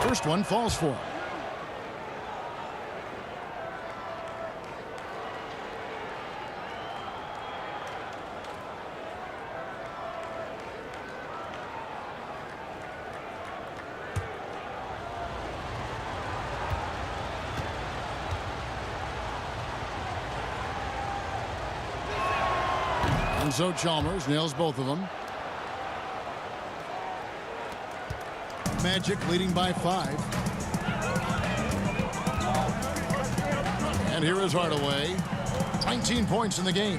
First one falls for him. And so Chalmers nails both of them. Magic leading by 5. And here is Hardaway. 19 points in the game.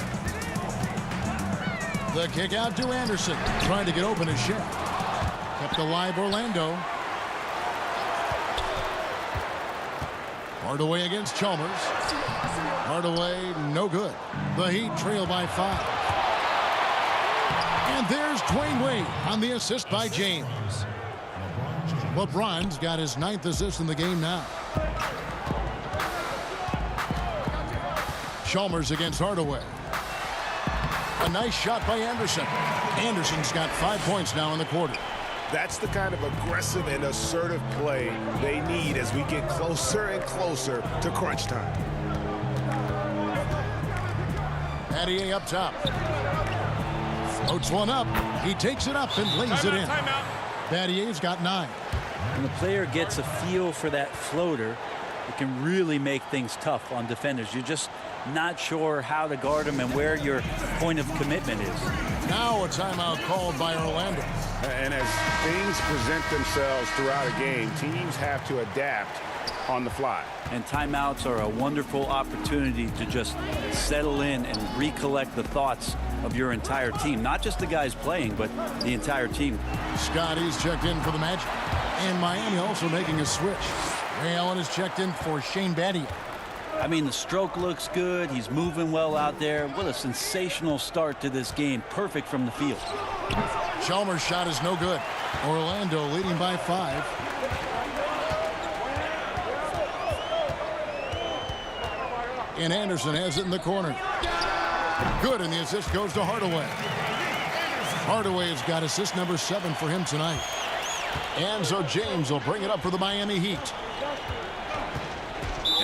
The kick out to Anderson. Trying to get open his shot. Kept alive Orlando. Hardaway against Chalmers. Hardaway no good. The Heat trail by 5. And there's Dwayne Wade on the assist by James. LeBron's got his 9th assist in the game now. Chalmers against Hardaway. A nice shot by Anderson. Anderson's got 5 points now in the quarter. That's the kind of aggressive and assertive play they need as we get closer and closer to crunch time. Battier up top. Floats one up. He takes it up and lays it in. Battier's got 9. When the player gets a feel for that floater, it can really make things tough on defenders. You're just not sure how to guard them and where your point of commitment is. Now a timeout called by Orlando. And as things present themselves throughout a game, teams have to adapt on the fly. And timeouts are a wonderful opportunity to just settle in and recollect the thoughts of your entire team. Not just the guys playing, but the entire team. Scotty's checked in for the Magic. And Miami also making a switch. Ray Allen is checked in for Shane Battier. I mean, the stroke looks good. He's moving well out there. What a sensational start to this game. Perfect from the field. Chalmers' shot is no good. Orlando leading by 5. And Anderson has it in the corner. Good, and the assist goes to Hardaway. Hardaway has got assist number 7 for him tonight. And so James will bring it up for the Miami Heat.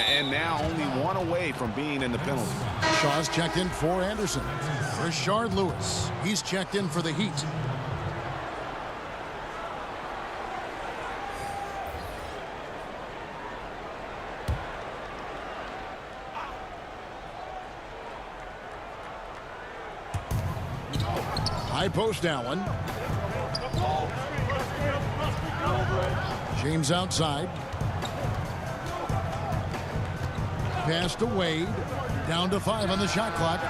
And now only 1 away from being in the penalty. Shaw's checked in for Anderson. Rashard Lewis. He's checked in for the Heat. High post Allen. James outside. Pass to Wade. Down to 5 on the shot clock.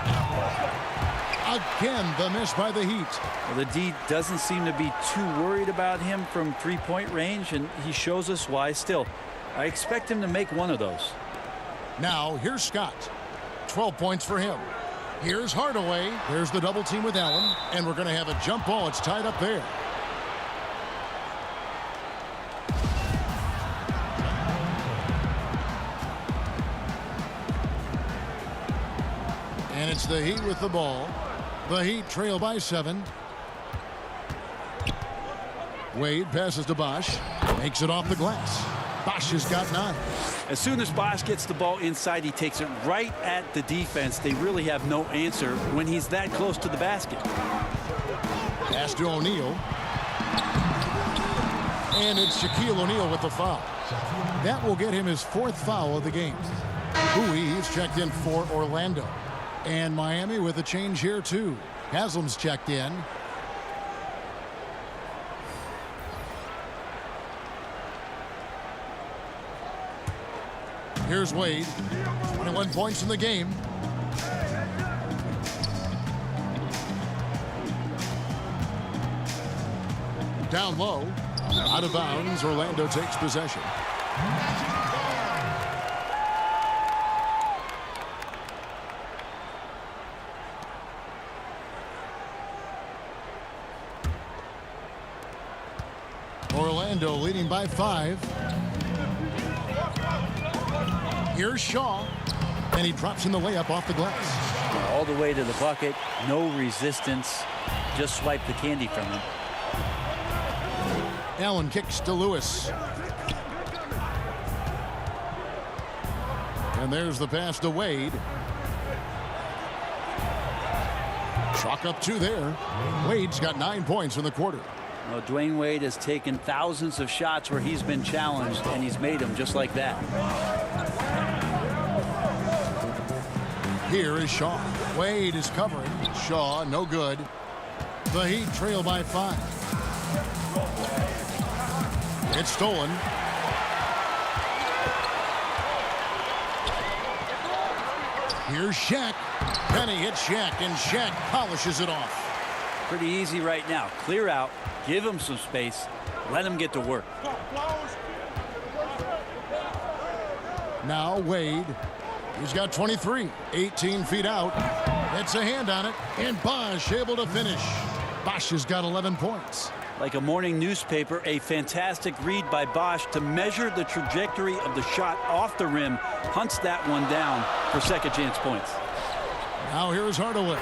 Again, the miss by the Heat. Well, the D doesn't seem to be too worried about him from three-point range, and he shows us why still. I expect him to make one of those. Now, here's Scott. 12 points for him. Here's Hardaway. There's the double team with Allen. And we're going to have a jump ball. It's tied up there. And it's the Heat with the ball. The Heat trail by 7. Wade passes to Bosch. Makes it off the glass. Bosch has got 9. As soon as Bosch gets the ball inside, he takes it right at the defense. They really have no answer when he's that close to the basket. Pass to O'Neal. And it's Shaquille O'Neal with the foul. That will get him his 4th foul of the game. Bowie, he's checked in for Orlando. And Miami with a change here, too. Haslam's checked in. Here's Wade. 21 points in the game. Down low. Out of bounds. Orlando takes possession. Orlando leading by 5. Here's Shaw. And he drops in the layup off the glass. All the way to the bucket. No resistance. Just swipe the candy from him. Allen kicks to Lewis. And there's the pass to Wade. Chalk up 2 there. Wade's got 9 points in the quarter. Well, Dwayne Wade has taken thousands of shots where he's been challenged, and he's made them just like that. Here is Shaw. Wade is covering. Shaw, no good. The Heat trail by 5. It's stolen. Here's Shaq. Penny hits Shaq, and Shaq polishes it off. Pretty easy right now. Clear out. Give him some space. Let him get to work. Now Wade. He's got 23. 18 feet out. It's a hand on it. And Bosh able to finish. Bosh has got 11 points. Like a morning newspaper, a fantastic read by Bosh to measure the trajectory of the shot off the rim. Hunts that one down for second chance points. Now here's Hardaway.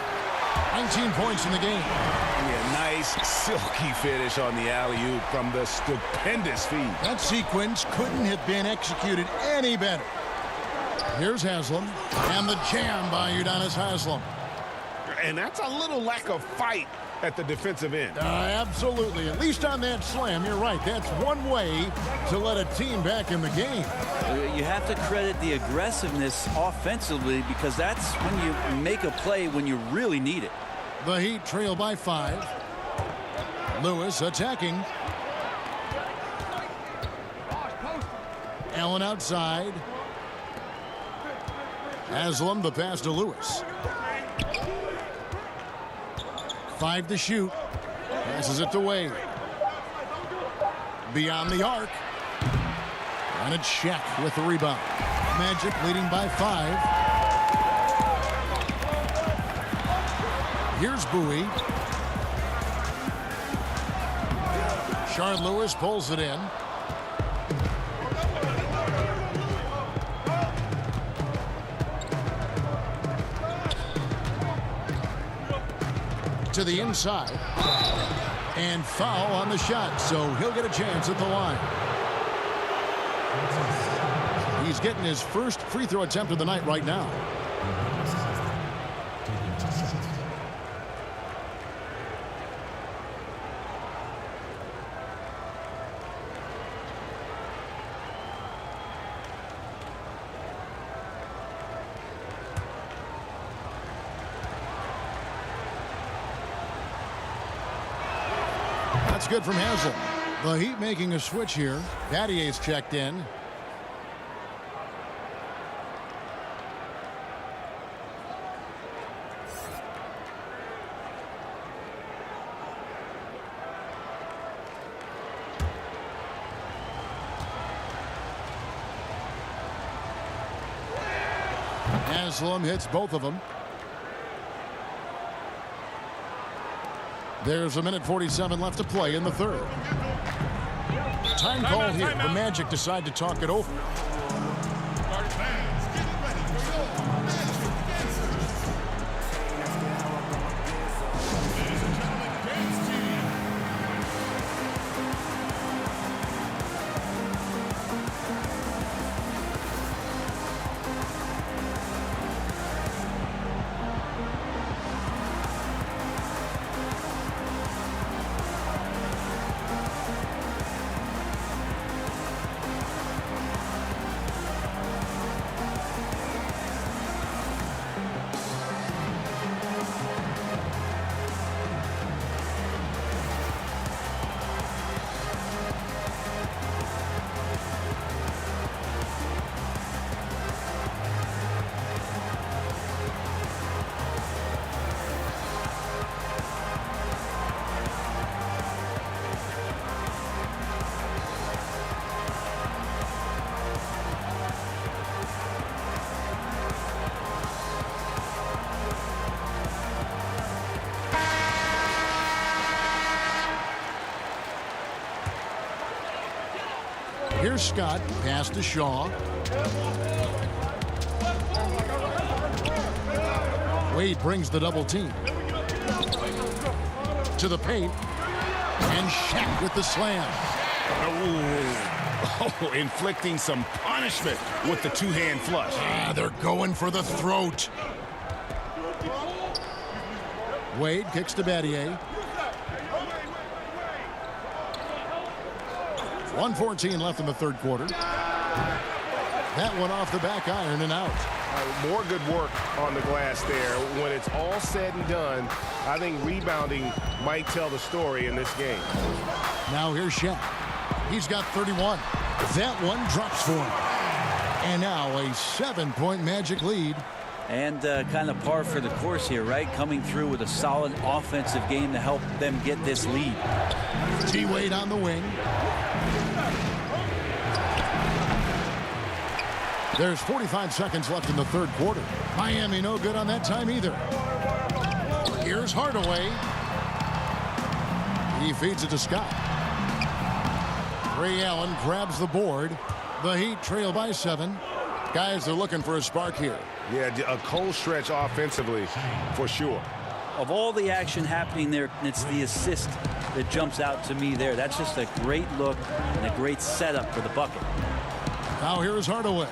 19 points in the game. Yeah, nice silky finish on the alley-oop from the stupendous feed. That sequence couldn't have been executed any better. Here's Haslam. And the jam by Udonis Haslam. And that's a little lack of fight at the defensive end. Absolutely. At least on that slam, you're right. That's one way to let a team back in the game. You have to credit the aggressiveness offensively because that's when you make a play when you really need it. The Heat trail by 5. Lewis attacking. Allen outside. Haslam, the pass to Lewis. 5 to shoot. Passes it to Wade. Beyond the arc. And it's Shaq with the rebound. Magic leading by 5. Here's Bowie. Shard Lewis pulls it in. To the inside. And foul on the shot, so he'll get a chance at the line. He's getting his first free throw attempt of the night right now. That's good from Haslam. The Heat making a switch here. Battier's checked in. Haslam hits both of them. There's 1:47 left to play in the third. Time call here. The Magic decide to talk it over. here's Scott. Pass to Shaw. Wade brings the double team. To the paint. And Shaq with the slam. Oh, inflicting some punishment with the two-hand flush. They're going for the throat. Wade kicks to Battier. 1:14 left in the third quarter. That one off the back iron and out. More good work on the glass there. When it's all said and done, I think rebounding might tell the story in this game. Now here's Shaq. He's got 31. That one drops for him. And now a 7-point Magic lead. And kind of par for the course here, right? Coming through with a solid offensive game to help them get this lead. T-Wade on the wing. There's 45 seconds left in the third quarter. Miami no good on that time either. Here's Hardaway. He feeds it to Scott. Ray Allen grabs the board. The Heat trail by 7. Guys, they're looking for a spark here. Yeah, a cold stretch offensively for sure. Of all the action happening there, it's the assist that jumps out to me there. That's just a great look and a great setup for the bucket. Now here's Hardaway.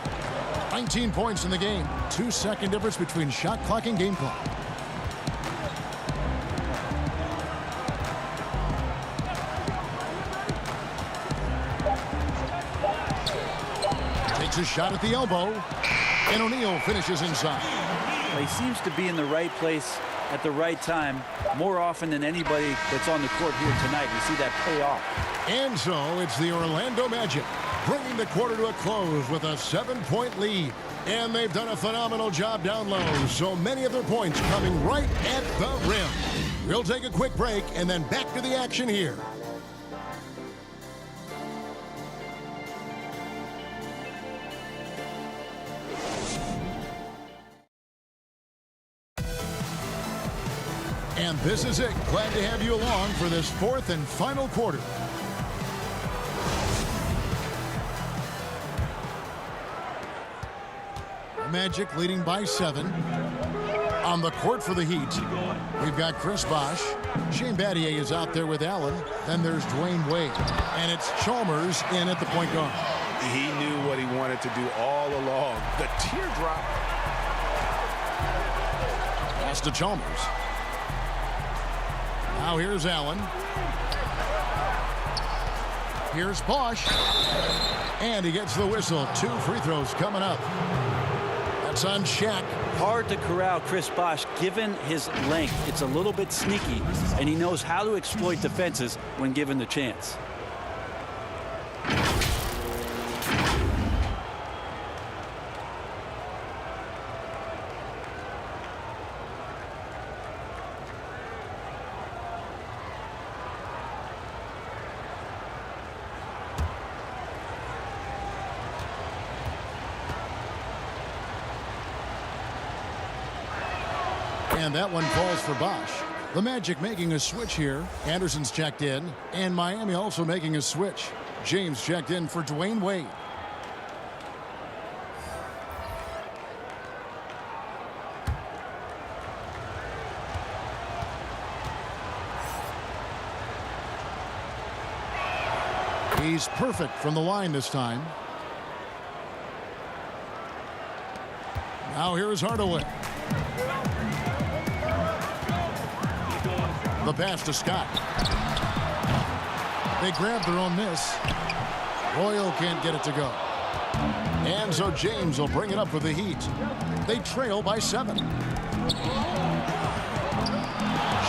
19 points in the game. 2-second difference between shot clock and game clock. Takes a shot at the elbow. And O'Neal finishes inside. He seems to be in the right place at the right time more often than anybody that's on the court here tonight. We see that pay off. And so it's the Orlando Magic bringing the quarter to a close with a 7-point lead. And they've done a phenomenal job down low. So many of their points coming right at the rim. We'll take a quick break and then back to the action here. And this is it. Glad to have you along for this fourth and final quarter. Magic leading by 7. On the court for the Heat, we've got Chris Bosh. Shane Battier is out there with Allen. Then there's Dwayne Wade. And it's Chalmers in at the point guard. He knew what he wanted to do all along. The teardrop. Pass to Chalmers. Now here's Allen. Here's Bosh. And he gets the whistle. 2 free throws coming up. That's on Shaq. Hard to corral Chris Bosh given his length. It's a little bit sneaky, and he knows how to exploit defenses when given the chance. And that one falls for Bosh. The Magic making a switch here. Anderson's checked in. And Miami also making a switch. James checked in for Dwayne Wade. He's perfect from the line this time. Now here's Hardaway. The pass to Scott. They grab their own miss. Royal can't get it to go. And so James will bring it up for the Heat. They trail by 7.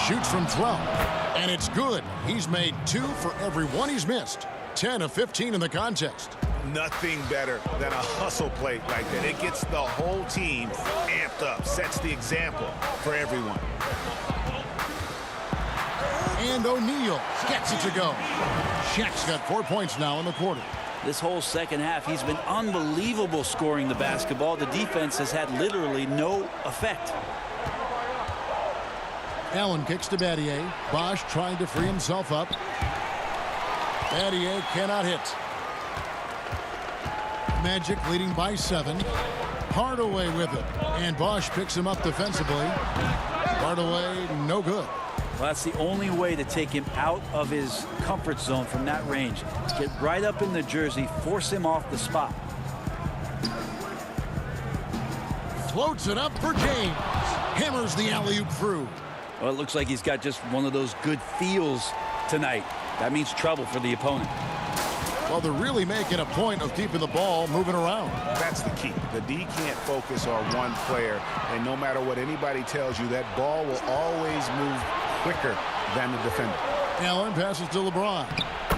Shoots from 12. And it's good. He's made 2 for every one he's missed. 10 of 15 in the contest. Nothing better than a hustle play like that. It gets the whole team amped up, sets the example for everyone. And O'Neal gets it to go. Shaq's got 4 points now in the quarter. This whole second half, he's been unbelievable scoring the basketball. The defense has had literally no effect. Allen kicks to Battier. Bosh trying to free himself up. Battier cannot hit. Magic leading by 7. Hardaway with it. And Bosch picks him up defensively. Hardaway, no good. Well, that's the only way to take him out of his comfort zone from that range. Get right up in the jersey, force him off the spot. Floats it up for James. Hammers the alley-oop through. Well, it looks like he's got just one of those good feels tonight. That means trouble for the opponent. Well, they're really making a point of keeping the ball moving around. That's the key. The D can't focus on one player, and no matter what anybody tells you, that ball will always move quicker than the defender. Allen passes to LeBron.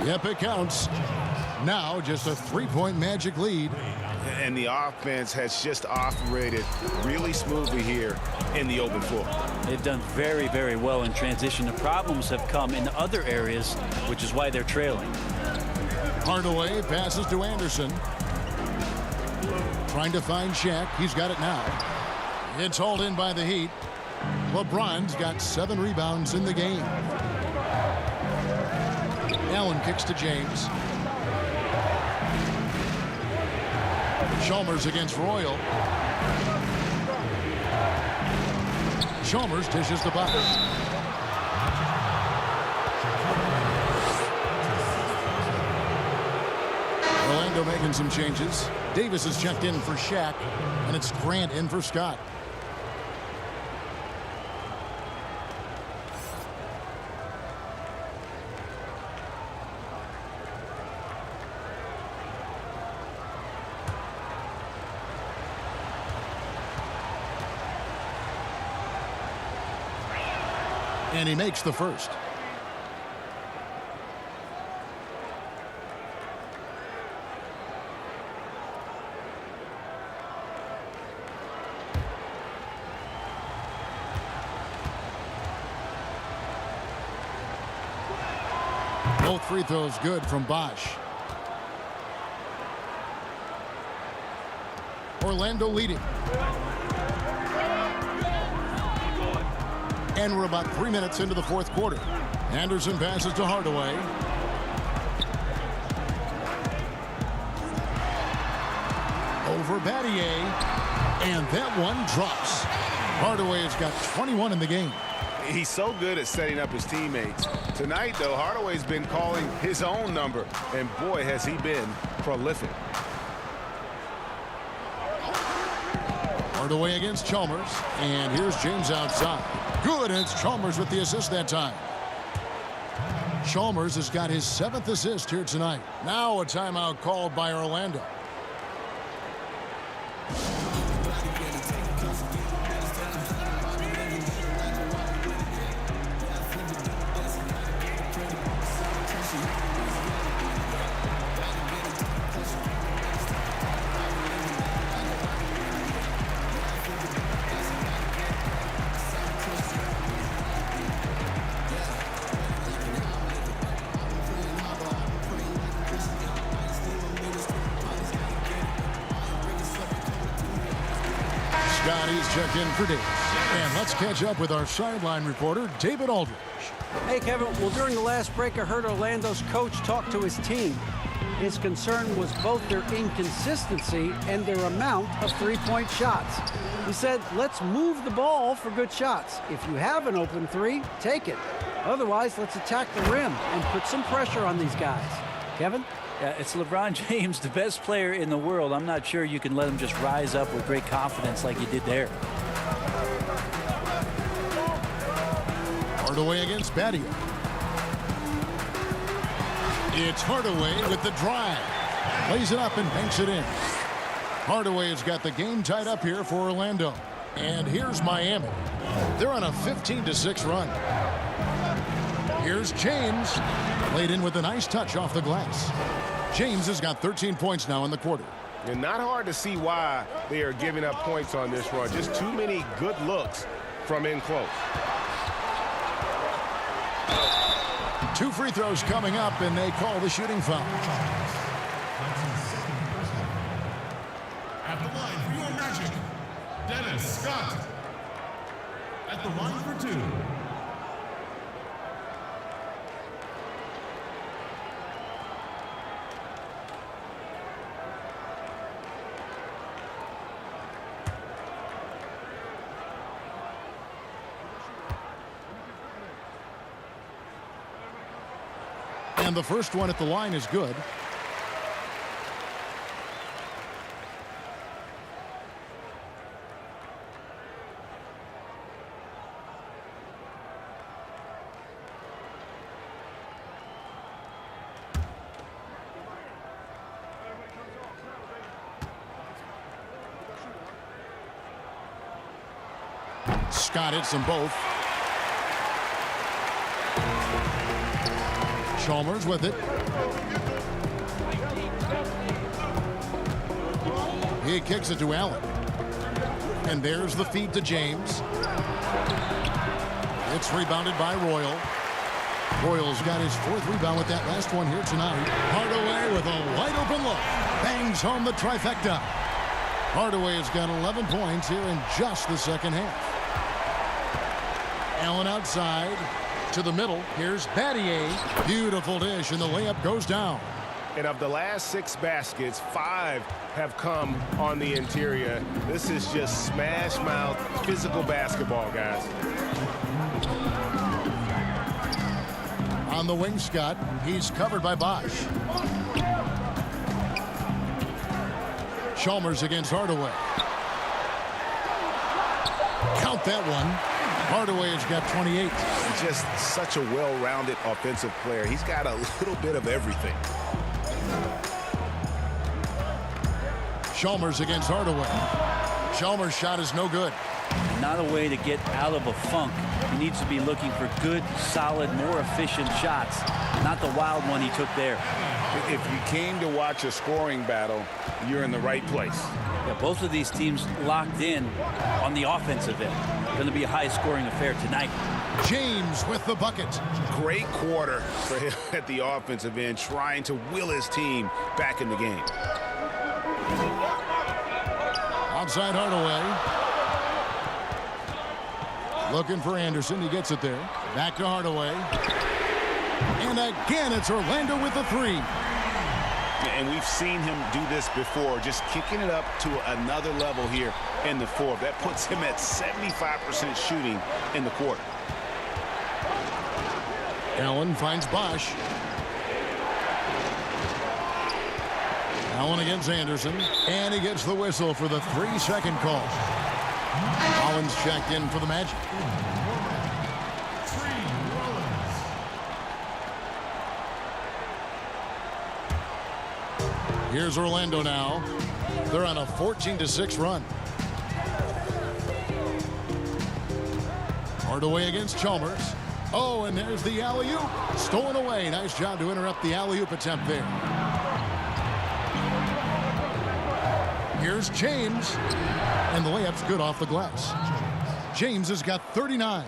Yep, it counts. Now just a 3-point Magic lead. And the offense has just operated really smoothly here in the open floor. They've done very, very well in transition. The problems have come in other areas, which is why they're trailing. Hardaway passes to Anderson. Trying to find Shaq. He's got it now. It's hauled in by the Heat. LeBron's got 7 rebounds in the game. Allen kicks to James. Chalmers against Royal. Chalmers dishes the bucket. Orlando making some changes. Davis is checked in for Shaq, and it's Grant in for Scott. And he makes the first. Both free throws good from Bosch. Orlando leading. And we're about 3 minutes into the fourth quarter. Anderson passes to Hardaway. Over Battier. And that one drops. Hardaway has got 21 in the game. He's so good at setting up his teammates. Tonight, though, Hardaway's been calling his own number. And boy, has he been prolific. Hardaway against Chalmers. And here's James outside. Good, and it's Chalmers with the assist that time. Chalmers has got his 7th assist here tonight. Now a timeout called by Orlando. Scotty's checked in for Davis. And let's catch up with our sideline reporter, David Aldridge. Hey, Kevin. Well, during the last break, I heard Orlando's coach talk to his team. His concern was both their inconsistency and their amount of three-point shots. He said, let's move the ball for good shots. If you have an open three, take it. Otherwise, let's attack the rim and put some pressure on these guys. Kevin? Yeah, it's LeBron James, the best player in the world. I'm not sure you can let him just rise up with great confidence like you did there. Hardaway against Battier. It's Hardaway with the drive. Plays it up and banks it in. Hardaway has got the game tied up here for Orlando. And here's Miami. They're on a 15-6 run. Here's James. Played in with a nice touch off the glass. James has got 13 points now in the quarter. And not hard to see why they are giving up points on this run. Just too many good looks from in close. 2 free throws coming up, and they call the shooting foul. At the line for your Magic, Dennis Scott. At the line for 2. And the first one at the line is good. Scott hits them both. Chalmers with it. He kicks it to Allen. And there's the feed to James. It's rebounded by Royal. Royal's got his 4th rebound with that last one here tonight. Hardaway with a wide open look. Bangs home the trifecta. Hardaway has got 11 points here in just the second half. Allen outside to the middle. Here's Battier. Beautiful dish, and the layup goes down. And of the last 6 baskets, 5 have come on the interior. This is just smash mouth physical basketball, guys. On the wing, Scott. He's covered by Bosch. Chalmers against Hardaway. Count that one. Hardaway has got 28. He's just such a well-rounded offensive player. He's got a little bit of everything. Chalmers against Hardaway. Chalmers' shot is no good. Not a way to get out of a funk. He needs to be looking for good, solid, more efficient shots. Not the wild one he took there. If you came to watch a scoring battle, you're in the right place. Yeah, both of these teams locked in on the offensive end. Going to be a high-scoring affair tonight. James with the bucket. Great quarter for him at the offensive end, trying to will his team back in the game. Outside Hardaway. Looking for Anderson. He gets it there. Back to Hardaway. And again, it's Orlando with the 3. And we've seen him do this before, just kicking it up to another level here in the 4th. That puts him at 75% shooting in the quarter. Allen finds Bosch. Allen against Anderson. And he gets the whistle for the 3-second call. Collins checked in for the Magic. Here's Orlando now. They're on a 14-6 run. Hardaway against Chalmers. Oh, and there's the alley-oop. Stolen away. Nice job to interrupt the alley-oop attempt there. Here's James. And the layup's good off the glass. James has got 39.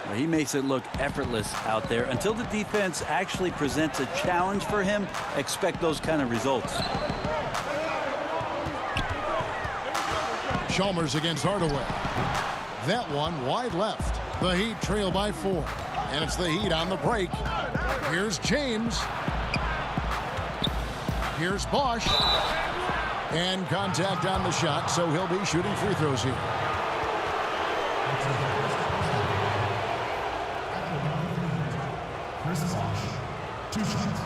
Well, he makes it look effortless out there. Until the defense actually presents a challenge for him, expect those kind of results. Chalmers against Hardaway. That one wide left. The Heat trail by 4. And it's the Heat on the break. Here's James. Here's Bosch. And contact on the shot, so he'll be shooting free throws here. Chris Bosh, 2 shots.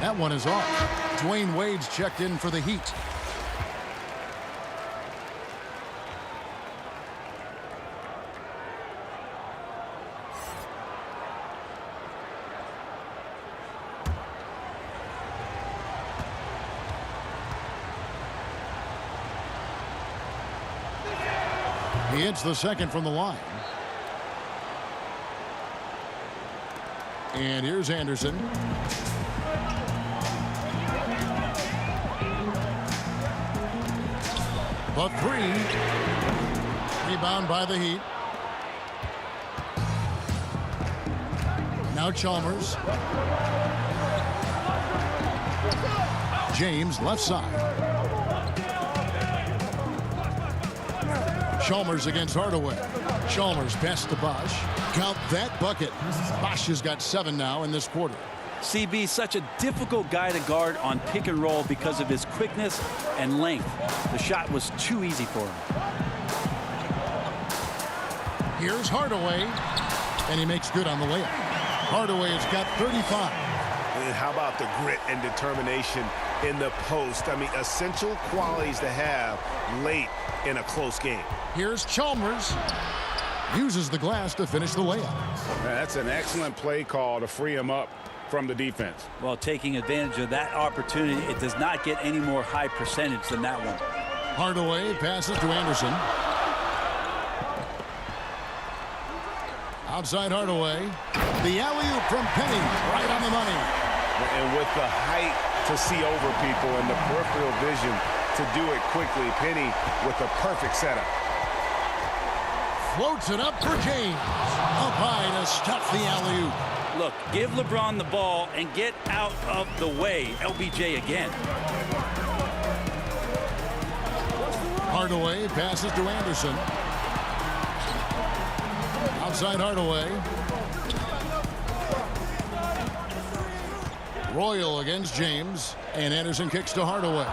That one is off. Dwayne Wade's checked in for the Heat. He hits the second from the line. And here's Anderson. The 3. Rebound by the Heat. Now Chalmers. James left side. Chalmers against Hardaway. Chalmers pass to Bosch. Count that bucket. Bosch has got 7 now in this quarter. CB, such a difficult guy to guard on pick and roll because of his quickness and length. The shot was too easy for him. Here's Hardaway, and he makes good on the layup. Hardaway has got 35. And how about the grit and determination in the post? I mean, essential qualities to have late in a close game. Here's Chalmers. Uses the glass to finish the layup. That's an excellent play call to free him up from the defense. Well, taking advantage of that opportunity, it does not get any more high percentage than that one. Hardaway passes to Anderson. Outside Hardaway. The alley-oop from Penny, right on the money. And with the height to see over people and the peripheral vision to do it quickly, Penny with the perfect setup. Floats it up for James. Up high to stuff the alley-oop. Look, give LeBron the ball and get out of the way. LBJ again. Hardaway passes to Anderson. Outside Hardaway. Royal against James. And Anderson kicks to Hardaway.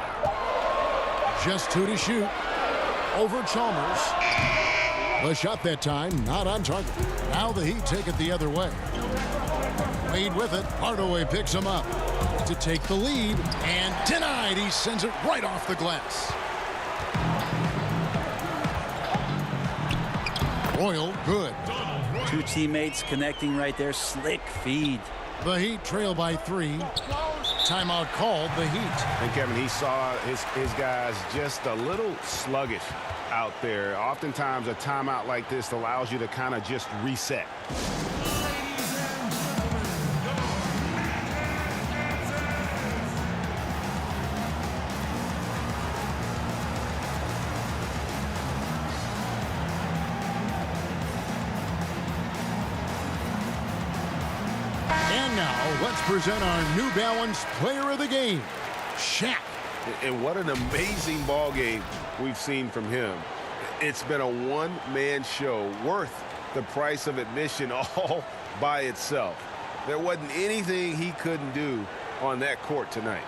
Just 2 to shoot. Over Chalmers. The shot that time, not on target. Now the Heat take it the other way. Wade with it. Hardaway picks him up to take the lead. And denied. He sends it right off the glass. Royal, good. 2 teammates connecting right there. Slick feed. The Heat trail by 3. Timeout called, the Heat. And Kevin, he saw his guys just a little sluggish out there. Oftentimes a timeout like this allows you to kind of just reset. And now, let's present our New Balance Player of the Game, Shaq. And what an amazing ball game we've seen from him. It's been a one-man show worth the price of admission all by itself. There wasn't anything he couldn't do on that court tonight.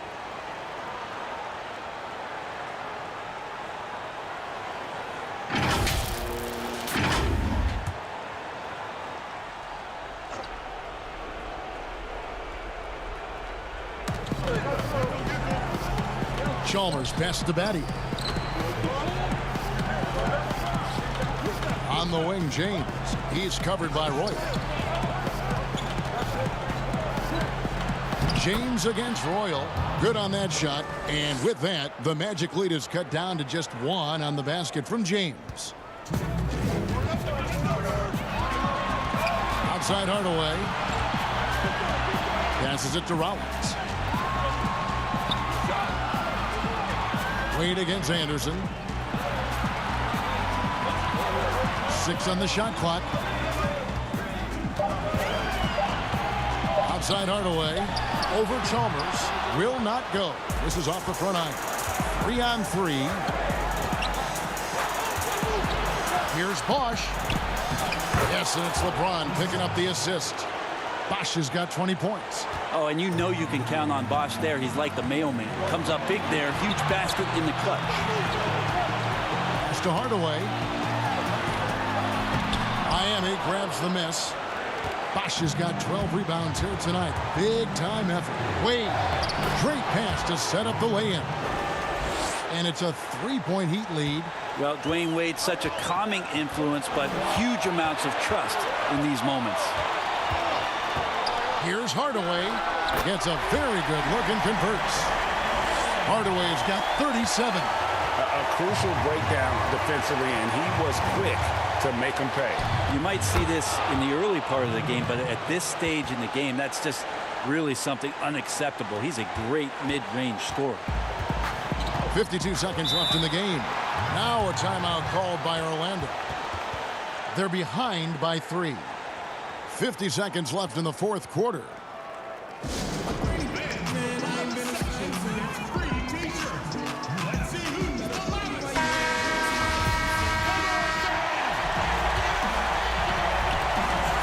Chalmers passes to Batty. On the wing, James. He's covered by Roy. James against Royal. Good on that shot. And with that, the Magic lead is cut down to just 1 on the basket from James. Outside Hardaway. Passes it to Rollins. Wade against Anderson. 6 on the shot clock. Outside Hardaway. Over Chalmers. Will not go. This is off the front iron. 3 on 3. Here's Bosch. Yes, and it's LeBron picking up the assist. Bosch has got 20 points. Oh, and you know you can count on Bosch there. He's like the mailman. Comes up big there. Huge basket in the clutch. Pass to Hardaway. Miami grabs the miss. Bosch has got 12 rebounds here tonight. Big time effort. Wade. Great pass to set up the lay-in. And it's a 3-point Heat lead. Well, Dwayne Wade, such a calming influence, but huge amounts of trust in these moments. Here's Hardaway. Gets a very good look and converts. Hardaway's got 37. A crucial breakdown defensively, and he was quick to make him pay. You might see this in the early part of the game, but at this stage in the game, that's just really something unacceptable. He's a great mid-range scorer. 52 seconds left in the game. Now a timeout called by Orlando. They're behind by 3. 50 seconds left in the fourth quarter.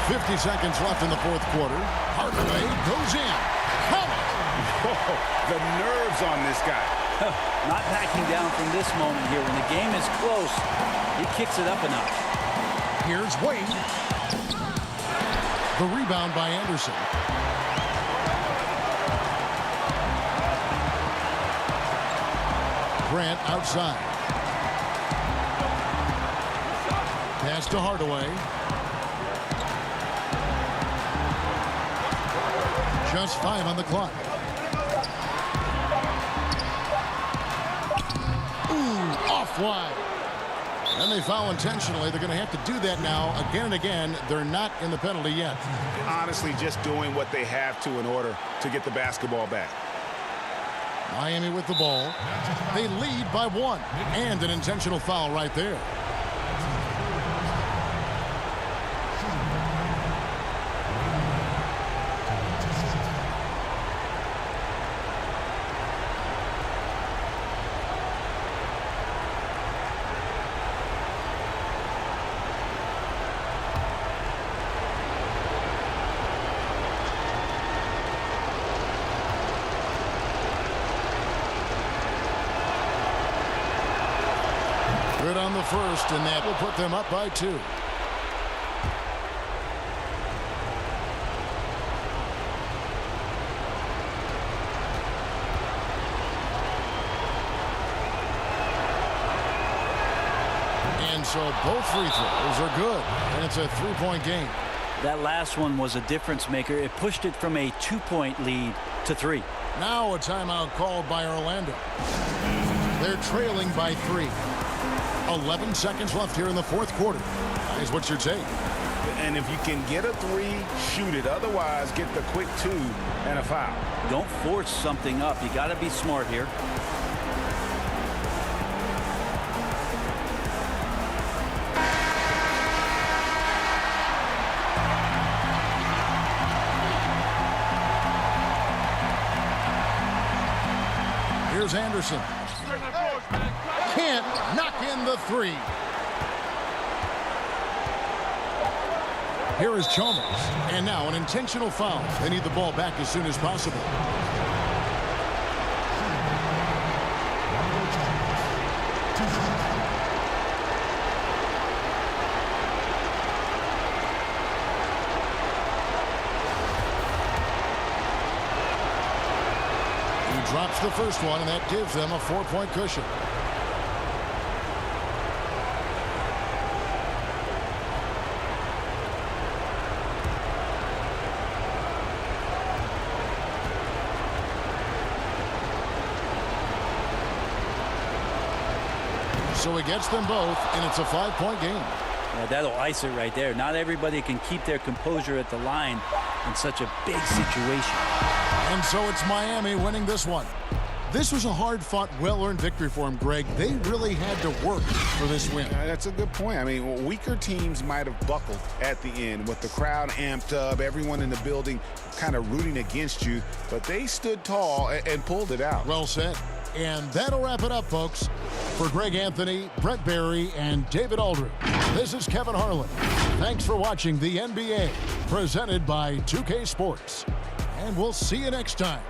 50 seconds left in the fourth quarter. Hardaway goes in. The nerves on this guy. Not backing down from this moment here. When the game is close, he kicks it up a notch. Here's Wade. The rebound by Anderson. Grant outside. Pass to Hardaway. Just 5 on the clock. Ooh, off wide. And they foul intentionally. They're going to have to do that now again and again. They're not in the penalty yet. Honestly, just doing what they have to in order to get the basketball back. Miami with the ball. They lead by 1. And an intentional foul right there. Good on the first, and that will put them up by 2. And so both free throws are good, and it's a 3-point game. That last one was a difference maker. It pushed it from a 2-point lead to 3. Now a timeout called by Orlando. They're trailing by 3. 11 seconds left here in the fourth quarter. Guys, what's your take? And if you can get a 3, shoot it. Otherwise, get the quick 2 and a foul. Don't force something up. You got to be smart here. Here's Anderson. Can't knock in the 3. Here is Chalmers. And now an intentional foul. They need the ball back as soon as possible. He drops the first one, and that gives them a 4-point cushion. So he gets them both, and it's a 5-point game. Yeah, that'll ice it right there. Not everybody can keep their composure at the line in such a big situation. And so it's Miami winning this one. This was a hard-fought, well-earned victory for him, Greg. They really had to work for this win. That's a good point. I mean, weaker teams might have buckled at the end with the crowd amped up, everyone in the building kind of rooting against you, but they stood tall and pulled it out. Well said. And that'll wrap it up, folks. For Greg Anthony, Brett Barry, and David Aldridge, this is Kevin Harlan. Thanks for watching the NBA, presented by 2K Sports. And we'll see you next time.